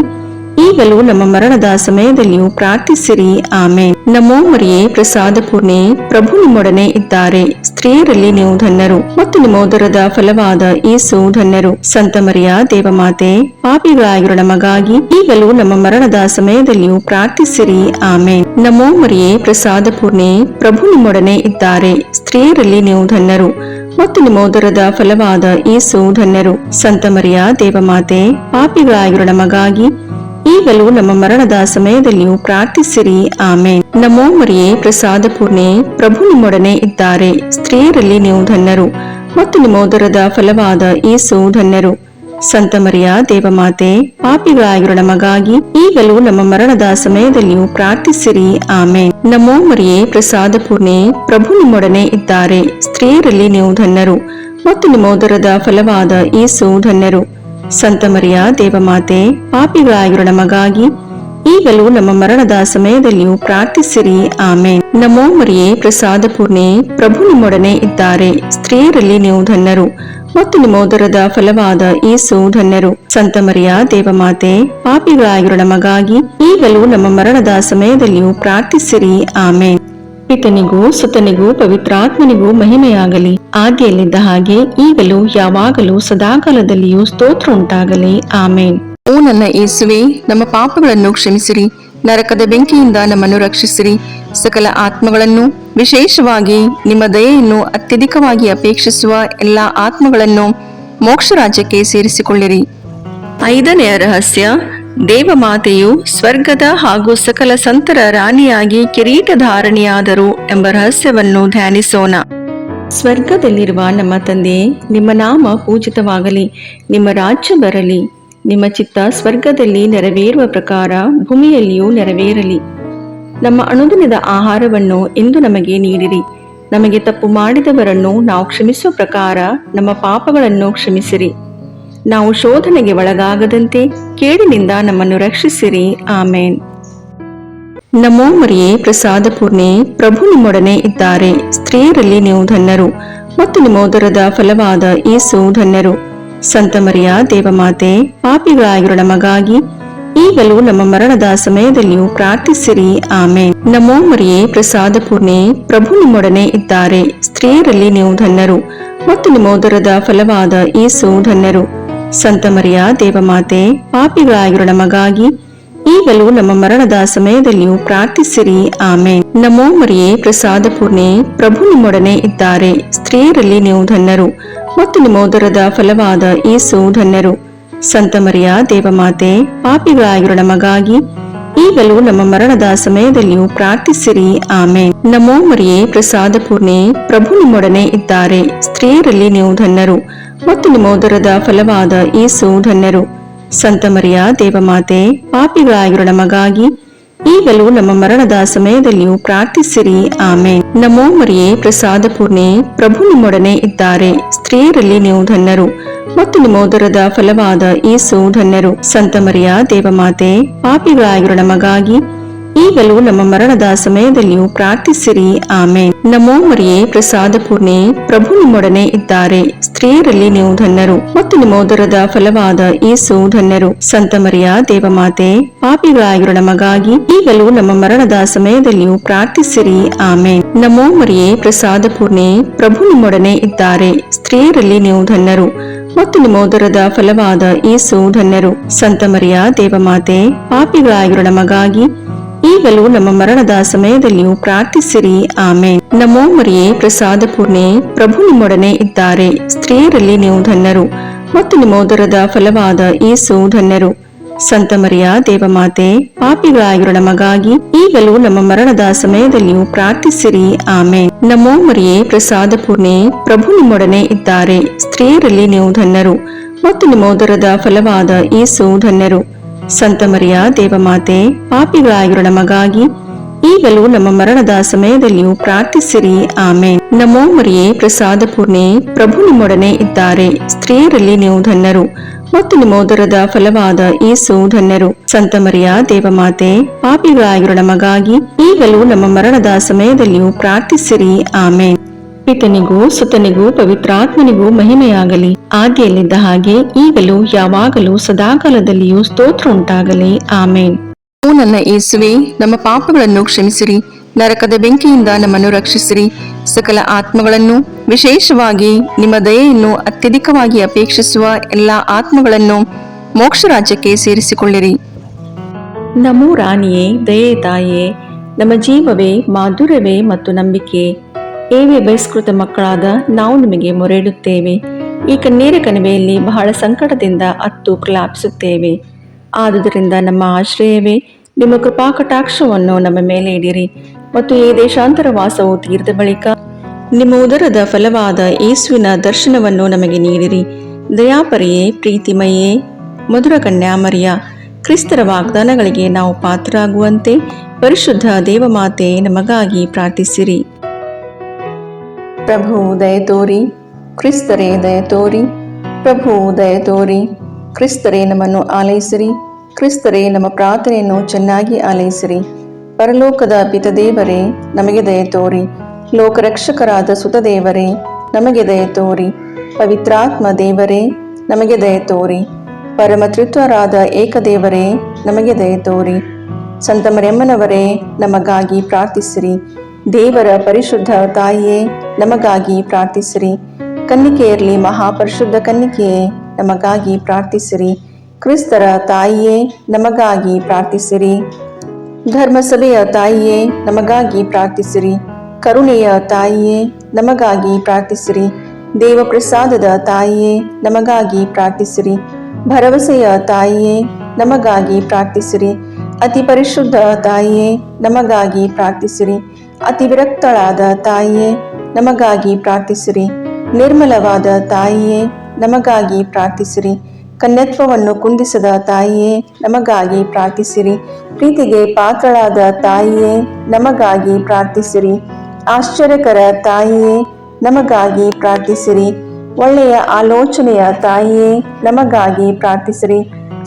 ಈಗಲೂ ನಮ್ಮ ಮರಣದ ಸಮಯದಲ್ಲಿಯೂ ಪ್ರಾರ್ಥಿಸಿರಿ. ಆಮೇನ್. ನಮೋ ಮರಿಯೇ, ಪ್ರಸಾದ ಪೂರ್ಣೆ, ಪ್ರಭು ನಿಮ್ಮೊಡನೆ ಇದ್ದಾರೆ. ಸ್ತ್ರೀಯರಲ್ಲಿ ನೀವು ಧನ್ಯರು ಮತ್ತು ನಿಮ್ಮ ಉದರದ ಫಲವಾದ ಯೇಸು ಧನ್ಯರು. ಸಂತ ಮರಿಯ ದೇವಮಾತೆ, ಪಾಪಿಗಳಾಗಿರೋ ನಮಗಾಗಿ ಈಗಲೂ ನಮ್ಮ ಮರಣದ ಸಮಯದಲ್ಲಿಯೂ ಪ್ರಾರ್ಥಿಸಿರಿ. ಆಮೇನ್. ನಮೋ ಮರಿಯೇ, ಪ್ರಸಾದ ಪೂರ್ಣೆ, ಪ್ರಭು ನಿಮ್ಮೊಡನೆ ಇದ್ದಾರೆ. ಸ್ತ್ರೀಯರಲ್ಲಿ ನೀವು ಧನ್ಯರು ಮತ್ತು ನಿಮ್ಮ ಉದರದ ಫಲವಾದ ಯೇಸು ಧನ್ಯರು. ಸಂತ ಮರಿಯ ದೇವಮಾತೆ, ಪಾಪಿಗಳಾಗಿರೋ ನಮಗಾಗಿ ಈಗಲೂ ನಮ್ಮ ಮರಣದ ಸಮಯದಲ್ಲಿಯೂ ಪ್ರಾರ್ಥಿಸಿರಿ. ಆಮೇನ್. ನಮೋ ಮರಿಯೇ, ಪ್ರಸಾದ ಪೂರ್ಣೆ, ಪ್ರಭು ನಿಮ್ಮೊಡನೆ ಇದ್ದಾರೆ. ಸ್ತ್ರೀಯರಲ್ಲಿ ನೀವು ಧನ್ಯರು ಮತ್ತು ನಿಮ್ಮ ಉದರದ ಫಲವಾದ ಯೇಸು ಧನ್ಯರು. ಸಂತ ಮರಿಯ ದೇವಮಾತೆ, ಪಾಪಿಗಳಾಗಿರೋ ನಮಗಾಗಿ ಈಗಲೂ ನಮ್ಮ ಮರಣದ ಸಮಯದಲ್ಲಿಯೂ ಪ್ರಾರ್ಥಿಸಿರಿ. ಆಮೇನ್. ನಮೋ ಮರಿಯೇ, ಪ್ರಸಾದ ಪೂರ್ಣೆ, ಪ್ರಭು ನಿಮ್ಮೊಡನೆ ಇದ್ದಾರೆ. ಸ್ತ್ರೀಯರಲ್ಲಿ ನೀವು ಧನ್ಯರು ಮತ್ತು ನಿಮ್ಮ ಉದರದ ಫಲವಾದ ಯೇಸು ಧನ್ಯರು. ಸಂತ ಮರಿಯ ದೇವಮಾತೆ, ಪಾಪಿಗಳಾಗಿರೋ ನಮಗಾಗಿ ಈಗಲೂ ನಮ್ಮ ಮರಣದ ಸಮಯದಲ್ಲಿಯೂ ಪ್ರಾರ್ಥಿಸಿರಿ. ಆಮೇನ್. ನಮೋ ಮರಿಯೇ, ಪ್ರಸಾದ ಪೂರ್ಣೆ, ಪ್ರಭು ನಿಮ್ಮೊಡನೆ ಇದ್ದಾರೆ. ಸ್ತ್ರೀಯರಲ್ಲಿ ನೀವು ಧನ್ಯರು ಮತ್ತು ನಿಮ್ಮ ಉದರದ ಫಲವಾದ ಯೇಸು ಧನ್ಯರು. ಸಂತ ಮರಿಯ ದೇವಮಾತೆ, ಪಾಪಿಗಳಾಗಿರೋ ನಮಗಾಗಿ ಈಗಲೂ ನಮ್ಮ ಮರಣದ ಸಮಯದಲ್ಲಿಯೂ ಪ್ರಾರ್ಥಿಸಿರಿ. ಆಮೇನ್. ಪಿತನಿಗೂ ಸುತನಿಗೂ ಪವಿತ್ರಾತ್ಮನಿಗೂ ಮಹಿಮೆಯಾಗಲಿ, ಆದಿಯಲ್ಲಿದ್ದ ಹಾಗೆ ಈಗಲೂ ಯಾವಾಗಲೂ ಸದಾಕಾಲದಲ್ಲಿಯೂ ಸ್ತೋತ್ರ ಉಂಟಾಗಲಿ. ಆಮೇನ್. ಓ ನನ್ನ ಯೇಸುವೆ, ನಮ್ಮ ಪಾಪಗಳನ್ನು ಕ್ಷಮಿಸಿರಿ, ನರಕದ ಬೆಂಕಿಯಿಂದ ನಮ್ಮನ್ನು ರಕ್ಷಿಸಿರಿ, ಸಕಲ ಆತ್ಮಗಳನ್ನು, ವಿಶೇಷವಾಗಿ ನಿಮ್ಮ ದಯೆಯನ್ನು ಅತ್ಯಧಿಕವಾಗಿ ಅಪೇಕ್ಷಿಸುವ ಎಲ್ಲ ಆತ್ಮಗಳನ್ನು ಮೋಕ್ಷ ರಾಜ್ಯಕ್ಕೆ ಸೇರಿಸಿಕೊಳ್ಳಿರಿ. 5ನೇ ರಹಸ್ಯ, ದೇವಮಾತೆಯು ಸ್ವರ್ಗದ ಹಾಗೂ ಸಕಲ ಸಂತರ ರಾಣಿಯಾಗಿ ಕಿರೀಟಧಾರಣಿಯಾದರು ಎಂಬ ರಹಸ್ಯವನ್ನು ಧ್ಯಾನಿಸೋಣ. ಸ್ವರ್ಗದಲ್ಲಿರುವ ನಮ್ಮ ತಂದೆ, ನಿಮ್ಮ ನಾಮ ಪೂಜಿತವಾಗಲಿ, ನಿಮ್ಮ ರಾಜ್ಯ ಬರಲಿ, ನಿಮ್ಮ ಚಿತ್ತ ಸ್ವರ್ಗದಲ್ಲಿ ನೆರವೇರುವ ಪ್ರಕಾರ ಭೂಮಿಯಲ್ಲಿಯೂ ನೆರವೇರಲಿ. ನಮ್ಮ ಅನುದಿನದ ಆಹಾರವನ್ನು ಇಂದು ನಮಗೆ ನೀಡಿರಿ. ನಮಗೆ ತಪ್ಪು ಮಾಡಿದವರನ್ನು ನಾವು ಕ್ಷಮಿಸುವ ಪ್ರಕಾರ ನಮ್ಮ ಪಾಪಗಳನ್ನು ಕ್ಷಮಿಸಿರಿ. ನಾವು ಶೋಧನೆಗೆ ಒಳಗಾಗದಂತೆ ಕೇಡಿನಿಂದ ನಮ್ಮನ್ನು ರಕ್ಷಿಸಿರಿ. ಆಮೇನ್. ನಮೋ ಮರಿಯೇ, ಪ್ರಸಾದ ಪೂರ್ಣೆ, ಪ್ರಭು ನಿಮ್ಮೊಡನೆ ಇದ್ದಾರೆ. ಸ್ತ್ರೀಯರಲ್ಲಿ ನೀವು ಧನ್ಯರು ಮತ್ತು ನಿಮ್ಮ ಉದರದ ಫಲವಾದ ಯೇಸು ಧನ್ಯರು. ಸಂತ ಮರಿಯ ದೇವಮಾತೆ, ಪಾಪಿಗಳಾಗಿರೋ ನಮಗಾಗಿ ಈಗಲೂ ನಮ್ಮ ಮರಣದ ಸಮಯದಲ್ಲಿಯೂ ಪ್ರಾರ್ಥಿಸಿರಿ. ಆಮೇನ್. ನಮೋ ಮರಿಯೇ, ಪ್ರಸಾದ ಪೂರ್ಣೆ, ಪ್ರಭು ನಿಮ್ಮೊಡನೆ ಇದ್ದಾರೆ. ಸ್ತ್ರೀಯರಲ್ಲಿ ನೀವು ಧನ್ಯರು ಮತ್ತು ನಿಮ್ಮ ಉದರದ ಫಲವಾದ ಯೇಸು ಧನ್ಯರು. ಸಂತ ಮರಿಯ ದೇವಮಾತೆ, ಪಾಪಿಗಳಾಗಿರೋ ನಮಗಾಗಿ ಈಗಲೂ ನಮ್ಮ ಮರಣದ ಸಮಯದಲ್ಲಿಯೂ ಪ್ರಾರ್ಥಿಸಿರಿ. ಆಮೇನ್. ನಮೋ ಮರಿಯೇ, ಪ್ರಸಾದ ಪೂರ್ಣೆ, ಪ್ರಭು ನಿಮ್ಮೊಡನೆ ಇದ್ದಾರೆ. ಸ್ತ್ರೀಯರಲ್ಲಿ ನೀವು ಧನ್ಯರು ಮತ್ತು ನಿಮ್ಮ ಉದರದ ಫಲವಾದ ಯೇಸು ಧನ್ಯರು. ಸಂತ ಮರಿಯ ದೇವಮಾತೆ, ಪಾಪಿಗಳಾಗಿರೋ ನಮಗಾಗಿ ಈಗಲೂ ನಮ್ಮ ಮರಣದ ಸಮಯದಲ್ಲಿಯೂ ಪ್ರಾರ್ಥಿಸಿರಿ. ಆಮೇನ್. ನಮೋ ಮರಿಯೇ, ಪ್ರಸಾದ ಪೂರ್ಣೆ, ಪ್ರಭು ನಿಮ್ಮೊಡನೆ ಇದ್ದಾರೆ. ಸ್ತ್ರೀಯರಲ್ಲಿ ನೀವು ಧನ್ಯರು ಮತ್ತು ನಿಮ್ಮ ಉದರದ ಫಲವಾದ ಯೇಸು ಧನ್ಯರು. ಸಂತ ಮರಿಯ ದೇವಮಾತೆ, ಪಾಪಿಗಳಾಗಿರೋ ನಮಗಾಗಿ ಈಗಲೂ ನಮ್ಮ ಮರಣದ ಸಮಯದಲ್ಲಿಯೂ ಪ್ರಾರ್ಥಿಸಿರಿ. ಆಮೇನ್. ನಮೋ ಮರಿಯೇ, ಪ್ರಸಾದ ಪೂರ್ಣೆ, ಪ್ರಭು ನಿಮ್ಮೊಡನೆ ಇದ್ದಾರೆ. ಸ್ತ್ರೀಯರಲ್ಲಿ ನೀವು ಧನ್ಯರು ಮತ್ತು ನಿಮ್ಮ ಉದರದ ಫಲವಾದ ಯೇಸು ಧನ್ಯರು. ಸಂತ ಮರಿಯ ದೇವಮಾತೆ, ಪಾಪಿಗಳಾಗಿರೋ ನಮಗಾಗಿ ಈಗಲೂ ನಮ್ಮ ಮರಣದ ಸಮಯದಲ್ಲಿಯೂ ಪ್ರಾರ್ಥಿಸಿರಿ. ಆಮೇನ್. ನಮೋ ಮರಿಯೇ, ಪ್ರಸಾದ ಪೂರ್ಣೆ, ಪ್ರಭು ನಿಮ್ಮೊಡನೆ ಇದ್ದಾರೆ. ಸ್ತ್ರೀಯರಲ್ಲಿ ನೀವು ಧನ್ಯರು ಮತ್ತು ನಿಮ್ಮ ಉದರದ ಫಲವಾದ ಯೇಸು ಧನ್ಯರು. ಸಂತ ಮರಿಯ ದೇವಮಾತೆ, ಪಾಪಿಗಳಾಗಿರೋ ನಮಗಾಗಿ ಈಗಲೂ ನಮ್ಮ ಮರಣದ ಸಮಯದಲ್ಲಿಯೂ ಪ್ರಾರ್ಥಿಸಿರಿ. ಆಮೇನ್. ನಮೋ ಮರಿಯೇ, ಪ್ರಸಾದ ಪೂರ್ಣೆ, ಪ್ರಭು ನಿಮ್ಮೊಡನೆ ಇದ್ದಾರೆ. ಸ್ತ್ರೀಯರಲ್ಲಿ ನೀವು ಧನ್ಯರು ಮತ್ತು ನಿಮ್ಮ ಉದರದ ಫಲವಾದ ಯೇಸು ಧನ್ಯರು. ಸಂತ ಮರಿಯ ದೇವಮಾತೆ, ಪಾಪಿಗಳಾಗಿರೋ ನಮಗಾಗಿ ಈಗಲೂ ನಮ್ಮ ಮರಣದ ಸಮಯದಲ್ಲಿಯೂ ಪ್ರಾರ್ಥಿಸಿರಿ. ಆಮೇನ್. ನಮೋ ಮರಿಯೇ, ಪ್ರಸಾದ ಪೂರ್ಣೆ, ಪ್ರಭು ನಿಮ್ಮೊಡನೆ ಇದ್ದಾರೆ. ಸ್ತ್ರೀಯರಲ್ಲಿ ನೀವು ಧನ್ಯರು ಮತ್ತು ನಿಮ್ಮ ಉದರದ ಫಲವಾದ ಯೇಸು ಧನ್ಯರು. ಸಂತ ಮರಿಯ ದೇವಮಾತೆ, ಪಾಪಿಗಳಾಗಿರೋ ನಮಗಾಗಿ ಈಗಲೂ ನಮ್ಮ ಮರಣದ ಸಮಯದಲ್ಲಿಯೂ ಪ್ರಾರ್ಥಿಸಿರಿ. ಆಮೇನ್. ನಮೋ ಮರಿಯೇ, ಪ್ರಸಾದ ಪೂರ್ಣೆ, ಪ್ರಭು ನಿಮ್ಮೊಡನೆ ಇದ್ದಾರೆ. ಸ್ತ್ರೀಯರಲ್ಲಿ ನೀವು ಧನ್ಯರು ಮತ್ತು ನಿಮ್ಮ ಉದರದ ಫಲವಾದ ಯೇಸು ಧನ್ಯರು. ಸಂತ ಮರಿಯ ದೇವಮಾತೆ, ಪಾಪಿಗಳಾಗಿರೋ ನಮಗಾಗಿ ಈಗಲೂ ನಮ್ಮ ಮರಣದ ಸಮಯದಲ್ಲಿಯೂ ಪ್ರಾರ್ಥಿಸಿರಿ. ಆಮೇನ್. ನಮೋ ಮರಿಯೇ, ಪ್ರಸಾದ ಪೂರ್ಣೆ, ಪ್ರಭು ನಿಮ್ಮೊಡನೆ ಇದ್ದಾರೆ. ಸ್ತ್ರೀಯರಲ್ಲಿ ನೀವು ಧನ್ಯರು ಮತ್ತು ನಿಮ್ಮ ಉದರದ ಫಲವಾದ ಯೇಸು ಧನ್ಯರು. ಸಂತ ಮರಿಯ ದೇವಮಾತೆ, ಪಾಪಿಗಳಾಗಿರೋ ನಮಗಾಗಿ ಈಗಲೂ ನಮ್ಮ ಮರಣದ ಸಮಯದಲ್ಲಿಯೂ ಪ್ರಾರ್ಥಿಸಿರಿ. ಆಮೇನ್. ಪಿತನಿಗೂ ಸುತನಿಗೂ ಪವಿತ್ರಾತ್ಮನಿಗೂ ಮಹಿಮೆಯಾಗಲಿ, ಆದಿಯಲ್ಲಿದ್ದ ಹಾಗೆ ಈಗಲೂ ಯಾವಾಗಲೂ ಸದಾಕಾಲದಲ್ಲಿಯೂ ಸ್ತೋತ್ರ ಉಂಟಾಗಲಿ. ಆಮೇನ್. ಓ ನನ್ನ ಯೇಸುವೆ, ನಮ್ಮ ಪಾಪಗಳನ್ನು ಕ್ಷಮಿಸಿರಿ, ನರಕದ ಬೆಂಕಿಯಿಂದ ನಮ್ಮನ್ನು ರಕ್ಷಿಸಿರಿ, ಸಕಲ ಆತ್ಮಗಳನ್ನು, ವಿಶೇಷವಾಗಿ ನಿಮ್ಮ ದಯೆಯನ್ನು ಅತ್ಯಧಿಕವಾಗಿ ಅಪೇಕ್ಷಿಸುವ ಎಲ್ಲ ಆತ್ಮಗಳನ್ನು ಮೋಕ್ಷ ರಾಜ್ಯಕ್ಕೆ ಸೇರಿಸಿಕೊಳ್ಳಿರಿ. ನಮೋ ರಾಣಿಯೇ, ದಯೆ ತಾಯೇ, ನಮ್ಮ ಜೀವವೇ, ಮಾಧುರ್ಯವೇ ಮತ್ತು ನಂಬಿಕೆ, ಏವೇ ಬಹಿಷ್ಕೃತ ಮಕ್ಕಳಾದ ನಾವು ನಿಮಗೆ ಮೊರೆಯಿಡುತ್ತೇವೆ. ಈ ಕಣ್ಣೀರ ಕಣಿವೆಯಲ್ಲಿ ಬಹಳ ಸಂಕಟದಿಂದ ಅತ್ತು ಪ್ರಲಾಪಿಸುತ್ತೇವೆ. ಆದುದರಿಂದ ನಮ್ಮ ಆಶ್ರಯವೇ, ನಿಮ್ಮ ಕೃಪಾ ಕಟಾಕ್ಷವನ್ನು ನಮ್ಮ ಮೇಲೆ ಇಡಿರಿ ಮತ್ತು ಈ ದೇಶಾಂತರ ವಾಸವು ತೀರಿದ ಬಳಿಕ ನಿಮ್ಮ ಉದರದ ಫಲವಾದ ಯೇಸುವಿನ ದರ್ಶನವನ್ನು ನಮಗೆ ನೀಡಿರಿ. ದಯಾಪರಿಯೇ, ಪ್ರೀತಿಮಯೇ, ಮಧುರ ಕನ್ಯಾಮರಿಯ, ಕ್ರಿಸ್ತರ ವಾಗ್ದಾನಗಳಿಗೆ ನಾವು ಪಾತ್ರರಾಗುವಂತೆ ಪರಿಶುದ್ಧ ದೇವಮಾತೆ ನಮಗಾಗಿ ಪ್ರಾರ್ಥಿಸಿರಿ. ಪ್ರಭು ದಯ ತೋರಿ, ಕ್ರಿಸ್ತರೇ ದಯ ತೋರಿ, ಪ್ರಭು ದಯ ತೋರಿ, ಕ್ರಿಸ್ತರೇ ನಮ್ಮನ್ನು ಆಲೈಸಿರಿ, ಕ್ರಿಸ್ತರೇ ನಮ್ಮ ಪ್ರಾರ್ಥನೆಯನ್ನು ಚೆನ್ನಾಗಿ ಆಲೈಸಿರಿ. ಪರಲೋಕದ ಪಿತದೇವರೇ, ನಮಗೆ ದಯ ತೋರಿ. ಲೋಕರಕ್ಷಕರಾದ ಸುತದೇವರೇ, ನಮಗೆ ದಯ ತೋರಿ. ಪವಿತ್ರಾತ್ಮ ದೇವರೇ, ನಮಗೆ ದಯ ತೋರಿ. ಪರಮತ್ರಿತ್ವರಾದ ಏಕದೇವರೇ, ನಮಗೆ ದಯ ತೋರಿ. ಸಂತ ಮರಿಯಮ್ಮನವರೇ, ನಮಗಾಗಿ ಪ್ರಾರ್ಥಿಸಿರಿ. ದೇವರ ಪರಿಶುದ್ಧ ತಾಯಿಯೇ, ನಮಗಾಗಿ ಪ್ರಾರ್ಥಿಸಿರಿ. ಕನ್ನಿಕೆಯರಲ್ಲಿ ಮಹಾಪರಿಶುದ್ಧ ಕನ್ನಿಕೆಯೇ, ನಮಗಾಗಿ ಪ್ರಾರ್ಥಿಸಿರಿ. ಕ್ರಿಸ್ತರ ತಾಯಿಯೇ, ನಮಗಾಗಿ ಪ್ರಾರ್ಥಿಸಿರಿ. ಧರ್ಮಸಭೆಯ ತಾಯಿಯೇ, ನಮಗಾಗಿ ಪ್ರಾರ್ಥಿಸಿರಿ. ಕರುಣೆಯ ತಾಯಿಯೇ, ನಮಗಾಗಿ ಪ್ರಾರ್ಥಿಸಿರಿ. ದೇವಪ್ರಸಾದದ ತಾಯಿಯೇ, ನಮಗಾಗಿ ಪ್ರಾರ್ಥಿಸಿರಿ. ಭರವಸೆಯ ತಾಯಿಯೇ, ನಮಗಾಗಿ ಪ್ರಾರ್ಥಿಸಿರಿ. ಅತಿ ಪರಿಶುದ್ಧ ತಾಯಿಯೇ, ನಮಗಾಗಿ ಪ್ರಾರ್ಥಿಸಿರಿ. ಅತಿ ವಿರಕ್ತಳಾದ ತಾಯಿಯೇ, ನಮಗಾಗಿ ಪ್ರಾರ್ಥಿಸಿರಿ. ನಿರ್ಮಲವಾದ ತಾಯಿಯೇ, ನಮಗಾಗಿ ಪ್ರಾರ್ಥಿಸಿರಿ. ಕನ್ಯತ್ವವನ್ನು ಕುಂದಿಸದ ತಾಯಿಯೇ, ನಮಗಾಗಿ ಪ್ರಾರ್ಥಿಸಿರಿ. ಪ್ರೀತಿಗೆ ಪಾತ್ರಳಾದ ತಾಯಿಯೇ, ನಮಗಾಗಿ ಪ್ರಾರ್ಥಿಸಿರಿ. ಆಶ್ಚರ್ಯಕರ ತಾಯಿಯೇ, ನಮಗಾಗಿ ಪ್ರಾರ್ಥಿಸಿರಿ. ಒಳ್ಳೆಯ ಆಲೋಚನೆಯ ತಾಯಿಯೇ, ನಮಗಾಗಿ ಪ್ರಾರ್ಥಿಸಿರಿ.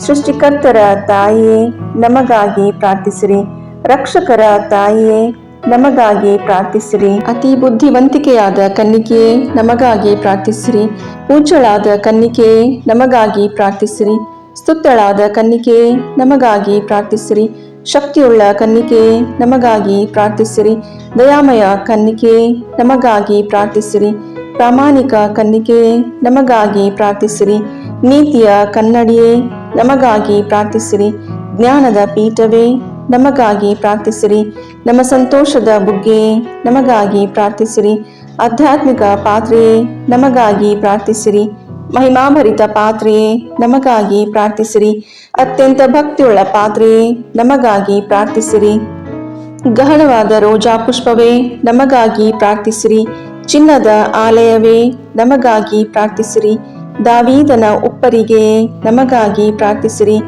ಸೃಷ್ಟಿಕರ್ತರ ತಾಯಿಯೇ, ನಮಗಾಗಿ ಪ್ರಾರ್ಥಿಸಿರಿ. ರಕ್ಷಕರ ತಾಯಿಯೇ, ನಮಗಾಗಿ ಪ್ರಾರ್ಥಿಸಿರಿ. ಅತಿ ಬುದ್ಧಿವಂತಿಕೆಯಾದ ಕನ್ನಿಕೆಯೇ, ನಮಗಾಗಿ ಪ್ರಾರ್ಥಿಸಿರಿ. ಪೂಜ್ಯಳಾದ ಕನ್ನಿಕೆಯೇ, ನಮಗಾಗಿ ಪ್ರಾರ್ಥಿಸಿರಿ. ಸ್ತುತ್ಯಳಾದ ಕನ್ನಿಕೆಯೇ, ನಮಗಾಗಿ ಪ್ರಾರ್ಥಿಸಿರಿ. ಶಕ್ತಿಯುಳ್ಳ ಕನ್ನಿಕೆಯೇ, ನಮಗಾಗಿ ಪ್ರಾರ್ಥಿಸಿರಿ. ದಯಾಮಯ ಕನ್ನಿಕೆಯೇ, ನಮಗಾಗಿ ಪ್ರಾರ್ಥಿಸಿರಿ. ಪ್ರಾಮಾಣಿಕ ಕನ್ನಿಕೆಯೇ, ನಮಗಾಗಿ ಪ್ರಾರ್ಥಿಸಿರಿ. ನೀತಿಯ ಕನ್ನಡಿಯೇ, ನಮಗಾಗಿ ಪ್ರಾರ್ಥಿಸಿರಿ. ಜ್ಞಾನದ ಪೀಠವೇ, ನಮಗಾಗಿ ಪ್ರಾರ್ಥಿಸಿರಿ. ನಮ್ಮ ಸಂತೋಷದ ಬುಗ್ಗೆಯೇ, ನಮಗಾಗಿ ಪ್ರಾರ್ಥಿಸಿರಿ. ಆಧ್ಯಾತ್ಮಿಕ ಪಾತ್ರೆಯೇ, ನಮಗಾಗಿ ಪ್ರಾರ್ಥಿಸಿರಿ. ಮಹಿಮಾಭರಿತ ಪಾತ್ರೆಯೇ, ನಮಗಾಗಿ ಪ್ರಾರ್ಥಿಸಿರಿ. ಅತ್ಯಂತ ಭಕ್ತಿಯುಳ್ಳ ಪಾತ್ರೆಯೇ, ನಮಗಾಗಿ ಪ್ರಾರ್ಥಿಸಿರಿ. ಗಹನವಾದ ರೋಜಾ ಪುಷ್ಪವೇ, ನಮಗಾಗಿ ಪ್ರಾರ್ಥಿಸಿರಿ. ಚಿನ್ನದ ಆಲಯವೇ, ನಮಗಾಗಿ ಪ್ರಾರ್ಥಿಸಿರಿ. ದಾವೀದನ ಉಪ್ಪರಿಗೆಯೇ, ನಮಗಾಗಿ ಪ್ರಾರ್ಥಿಸಿರಿ.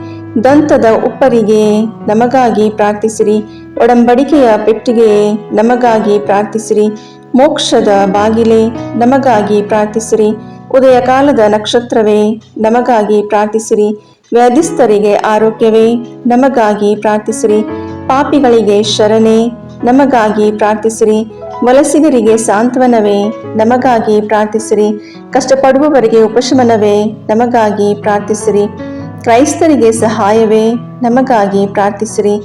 ದಂತದ ಉಪ್ಪರಿಗೆಯೇ, ನಮಗಾಗಿ ಪ್ರಾರ್ಥಿಸಿರಿ. ಒಡಂಬಡಿಕೆಯ ಪೆಟ್ಟಿಗೆಯೇ, ನಮಗಾಗಿ ಪ್ರಾರ್ಥಿಸಿರಿ. ಮೋಕ್ಷದ ಬಾಗಿಲೇ, ನಮಗಾಗಿ ಪ್ರಾರ್ಥಿಸಿರಿ. ಉದಯ ಕಾಲದ ನಕ್ಷತ್ರವೇ, ನಮಗಾಗಿ ಪ್ರಾರ್ಥಿಸಿರಿ. ವ್ಯಾಧಿಸ್ಥರಿಗೆ ಆರೋಗ್ಯವೇ, ನಮಗಾಗಿ ಪ್ರಾರ್ಥಿಸಿರಿ. ಪಾಪಿಗಳಿಗೆ ಶರಣೆ, ನಮಗಾಗಿ ಪ್ರಾರ್ಥಿಸಿರಿ. ವಲಸಿಗರಿಗೆ ಸಾಂತ್ವನವೇ, ನಮಗಾಗಿ ಪ್ರಾರ್ಥಿಸಿರಿ. ಕಷ್ಟಪಡುವವರಿಗೆ ಉಪಶಮನವೇ, ನಮಗಾಗಿ ಪ್ರಾರ್ಥಿಸಿರಿ. ಕ್ರೈಸ್ತರಿಗೆ ಸಹಾಯವೇ, ನಮಗಾಗಿ ಪ್ರಾರ್ಥಿಸಿರಿ.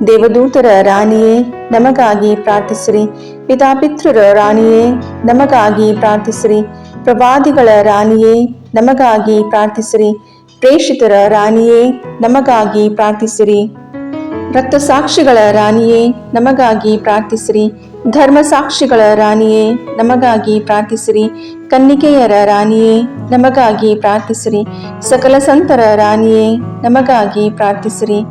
ದೇವದೂತರ ರಾಣಿಯೇ, ನಮಗಾಗಿ ಪ್ರಾರ್ಥಿಸಿರಿ. ಪಿತಾಪಿತೃರ ರಾಣಿಯೇ, ನಮಗಾಗಿ ಪ್ರಾರ್ಥಿಸಿರಿ. ಪ್ರವಾದಿಗಳ ರಾಣಿಯೇ, ನಮಗಾಗಿ ಪ್ರಾರ್ಥಿಸಿರಿ. ಪ್ರೇಷಿತರ ರಾಣಿಯೇ, ನಮಗಾಗಿ ಪ್ರಾರ್ಥಿಸಿರಿ. ರಕ್ತಸಾಕ್ಷಿಗಳ ರಾಣಿಯೇ, ನಮಗಾಗಿ ಪ್ರಾರ್ಥಿಸಿರಿ. ಧರ್ಮಸಾಕ್ಷಿಗಳ ರಾಣಿಯೇ, ನಮಗಾಗಿ ಪ್ರಾರ್ಥಿಸಿರಿ. ಕನ್ನಿಕೆಯರ ರಾಣಿಯೇ, ನಮಗಾಗಿ ಪ್ರಾರ್ಥಿಸಿರಿ. ಸಕಲ ಸಂತರ ರಾಣಿಯೇ, ನಮಗಾಗಿ ಪ್ರಾರ್ಥಿಸಿರಿ.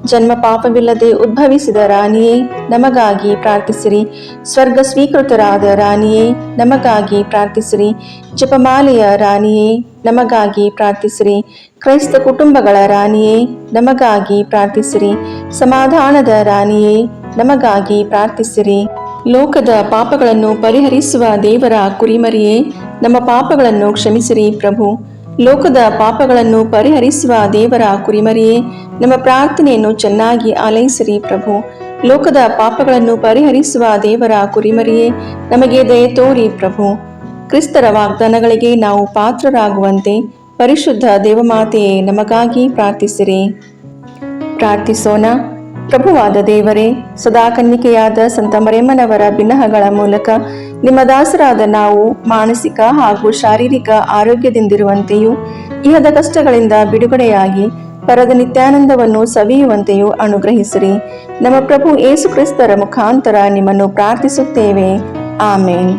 ಜನ್ಮ ಪಾಪವಿಲ್ಲದೆ ಉದ್ಭವಿಸಿದ ರಾಣಿಯೇ, ನಮಗಾಗಿ ಪ್ರಾರ್ಥಿಸಿರಿ. ಸ್ವರ್ಗ ಸ್ವೀಕೃತರಾದ ರಾಣಿಯೇ, ನಮಗಾಗಿ ಪ್ರಾರ್ಥಿಸಿರಿ. ಜಪಮಾಲೆಯ ರಾಣಿಯೇ, ನಮಗಾಗಿ ಪ್ರಾರ್ಥಿಸಿರಿ. ಕ್ರೈಸ್ತ ಕುಟುಂಬಗಳ ರಾಣಿಯೇ, ನಮಗಾಗಿ ಪ್ರಾರ್ಥಿಸಿರಿ. ಸಮಾಧಾನದ ರಾಣಿಯೇ, ನಮಗಾಗಿ ಪ್ರಾರ್ಥಿಸಿರಿ. ಲೋಕದ ಪಾಪಗಳನ್ನು ಪರಿಹರಿಸುವ ದೇವರ ಕುರಿಮರಿಯೇ, ನಮ್ಮ ಪಾಪಗಳನ್ನು ಕ್ಷಮಿಸಿರಿ ಪ್ರಭು. ಲೋಕದ ಪಾಪಗಳನ್ನು ಪರಿಹರಿಸುವ ದೇವರ ಕುರಿಮರಿಯೇ, ನಮ್ಮ ಪ್ರಾರ್ಥನೆಯನ್ನು ಚೆನ್ನಾಗಿ ಆಲೈಸಿರಿ ಪ್ರಭು. ಲೋಕದ ಪಾಪಗಳನ್ನು ಪರಿಹರಿಸುವ ದೇವರ ಕುರಿಮರಿಯೇ, ನಮಗೆ ದಯೆ ತೋರಿ ಪ್ರಭು. ಕ್ರಿಸ್ತರ ವಾಗ್ದಾನಗಳಿಗೆ ನಾವು ಪಾತ್ರರಾಗುವಂತೆ ಪರಿಶುದ್ಧ ದೇವಮಾತೆಯೇ, ನಮಗಾಗಿ ಪ್ರಾರ್ಥಿಸಿರಿ. ಪ್ರಾರ್ಥಿಸೋಣ. ಪ್ರಭುವಾದ ದೇವರೇ, ಸದಾ ಕನ್ನಿಕೆಯಾದ ಸಂತ ಮರಿಯಮ್ಮನವರ ಬಿನ್ನಹಗಳ ಮೂಲಕ ನಿಮ್ಮ ದಾಸರಾದ ನಾವು ಮಾನಸಿಕ ಹಾಗೂ ಶಾರೀರಿಕ ಆರೋಗ್ಯದಿಂದಿರುವಂತೆಯೂ ಇಹದ ಕಷ್ಟಗಳಿಂದ ಬಿಡುಗಡೆಯಾಗಿ ಪರದ ನಿತ್ಯಾನಂದವನ್ನು ಸವಿಯುವಂತೆಯೂ ಅನುಗ್ರಹಿಸಿರಿ. ನಮ್ಮ ಪ್ರಭು ಯೇಸು ಕ್ರಿಸ್ತರ ಮುಖಾಂತರ ನಿಮ್ಮನ್ನು ಪ್ರಾರ್ಥಿಸುತ್ತೇವೆ. ಆಮೇನ್.